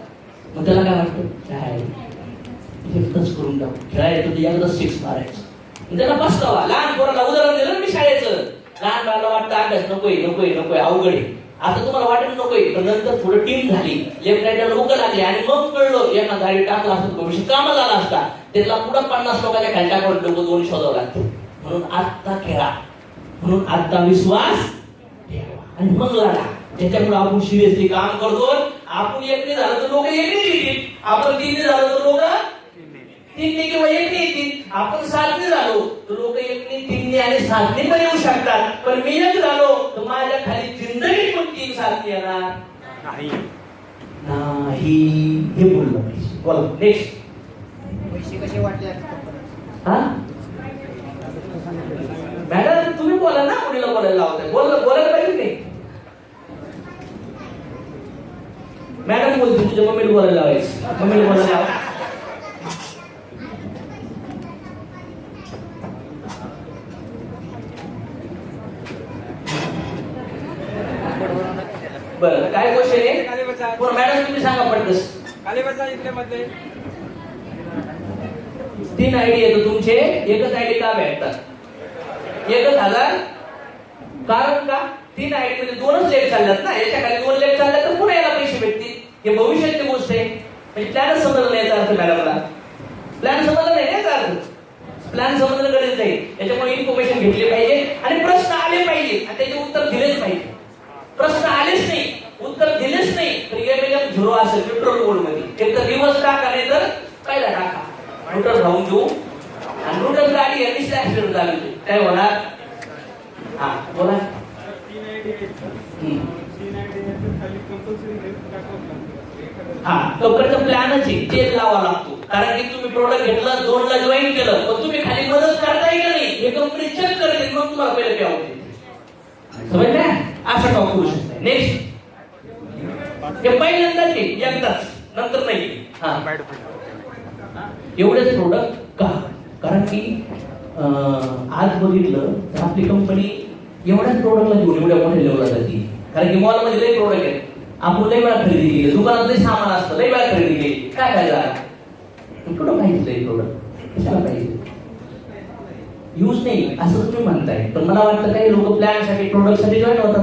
मग त्याला काय वाटतं, काय इफेक्टच करून टाकू, खेळायचं तर एकदा 6 मारायचं, त्याला पस्तावा। लहान पोराला उदाहरण दिलं मी शाळेचं, लहान बाळाला वाटतं अभ्यास नकोय अवघड आहे, आता तुम्हाला वाटत नकोय, पण नंतर थोडं टीम झाली, लेफ्ट राईटला लोक लागले, आणि मग कळलं एका गाडी टाकला असत भविष्य कामा झाला असता, त्याला पुढे 50 लोकांच्या खाली टाकावं, लोक 2 शोधावं लागतं, म्हणून आता खेळा, म्हणून आता विश्वास ठेवा आणि मग लढा, त्याच्यामुळे आपण सिरियसली काम करतो, आपण एकटे झालं तर लोक एकटे येतील, आपण 3 झालं तर लोक 3 किंवा 1 येतील, आपण 7 झालो तर लोक 1, 3 आणि 7 पण येऊ शकतात, पण मी 1 झालो तर माझ्या खाली जिंदगी पण 3-7 येणार नाही, नाही हे बोललं पाहिजे. बोला नेक्स्ट. पैसे कसे वाटले हा मॅडम तुम्ही बोला ना, मुलीला बोलायला लावताय, बोलायला पाहिजे नाही. मॅडम बोलते तुझ्या मम्मीला बोलायला लावायचं, मम्मीला बोलायला लावा. बरं काय क्वेश्चन आहे बरं मॅडम तुम्ही सांगा पटकस. इथल्यामध्ये 3 आयडी येतो तुमचे, एकच आयडी का भेटतात? 1,000 कारण का 3 आयडी मध्ये 2च लेट चालल्यात ना, याच्या खाली 2 लेट चालल्यात तर पुन्हा याला पैसे भेटतील. हे भविष्याची गोष्ट आहे. म्हणजे प्लॅन समजलं नाही याचा अर्थ मॅडमला, प्लॅन समजलं नाही याचा अर्थ, प्लॅन समजणं गरजेचं आहे. याच्यामुळे इन्फॉर्मेशन घेतली पाहिजे आणि प्रश्न आले पाहिजे आणि त्याचे उत्तर दिलेच पाहिजे. प्रश्न आलेच नाही, उत्तर दिलेच नाही तर एमएलएम 0 असेल न्यूट्रल मोड मध्ये. एक तर रिव्हर्स टाका नाही तर पहिला टाका, न्यूट्रल राहून देऊ आणि न्यूट्रल गाडी यांनी ऍक्सिडेंट झाली काय होणार? हा बोला. हा कंपनीचा प्लॅनच आहे, तेच लावा लागतो. कारण की तुम्ही प्रोडक्ट घेतलं 2 ला जॉईन केलं पण तुम्ही खाली मदत करताय की नाही हे कंपनी चेक करते, मग तुम्हाला पहिले पे होते. समजलं? असं काम करू शकता. नेक्स्ट हे पहिल्यांदाच आहे, एकदाच, नंतर नाही. हा एवढेच प्रोडक्ट का? कारण की आज बघितलं तर आपली कंपनी एवढ्याच प्रोडक्टला घेऊन एवढ्या मोठ्या लेवलला जाते. कारण की मॉलमध्ये लई प्रोडक्ट आहेत, आपण लई वेळा खरेदी केली, दुकानात लई सामान असतं, लई वेळा खरेदी केली, काय फायदा? कुठं पाहिजे लई प्रोडक्ट, कशाला पाहिजे? यूज नाही असं तुम्ही म्हणताय, पण मला वाटतं काही लोक प्लॅन साठी प्रोडक्ट साठी जॉईन होतात.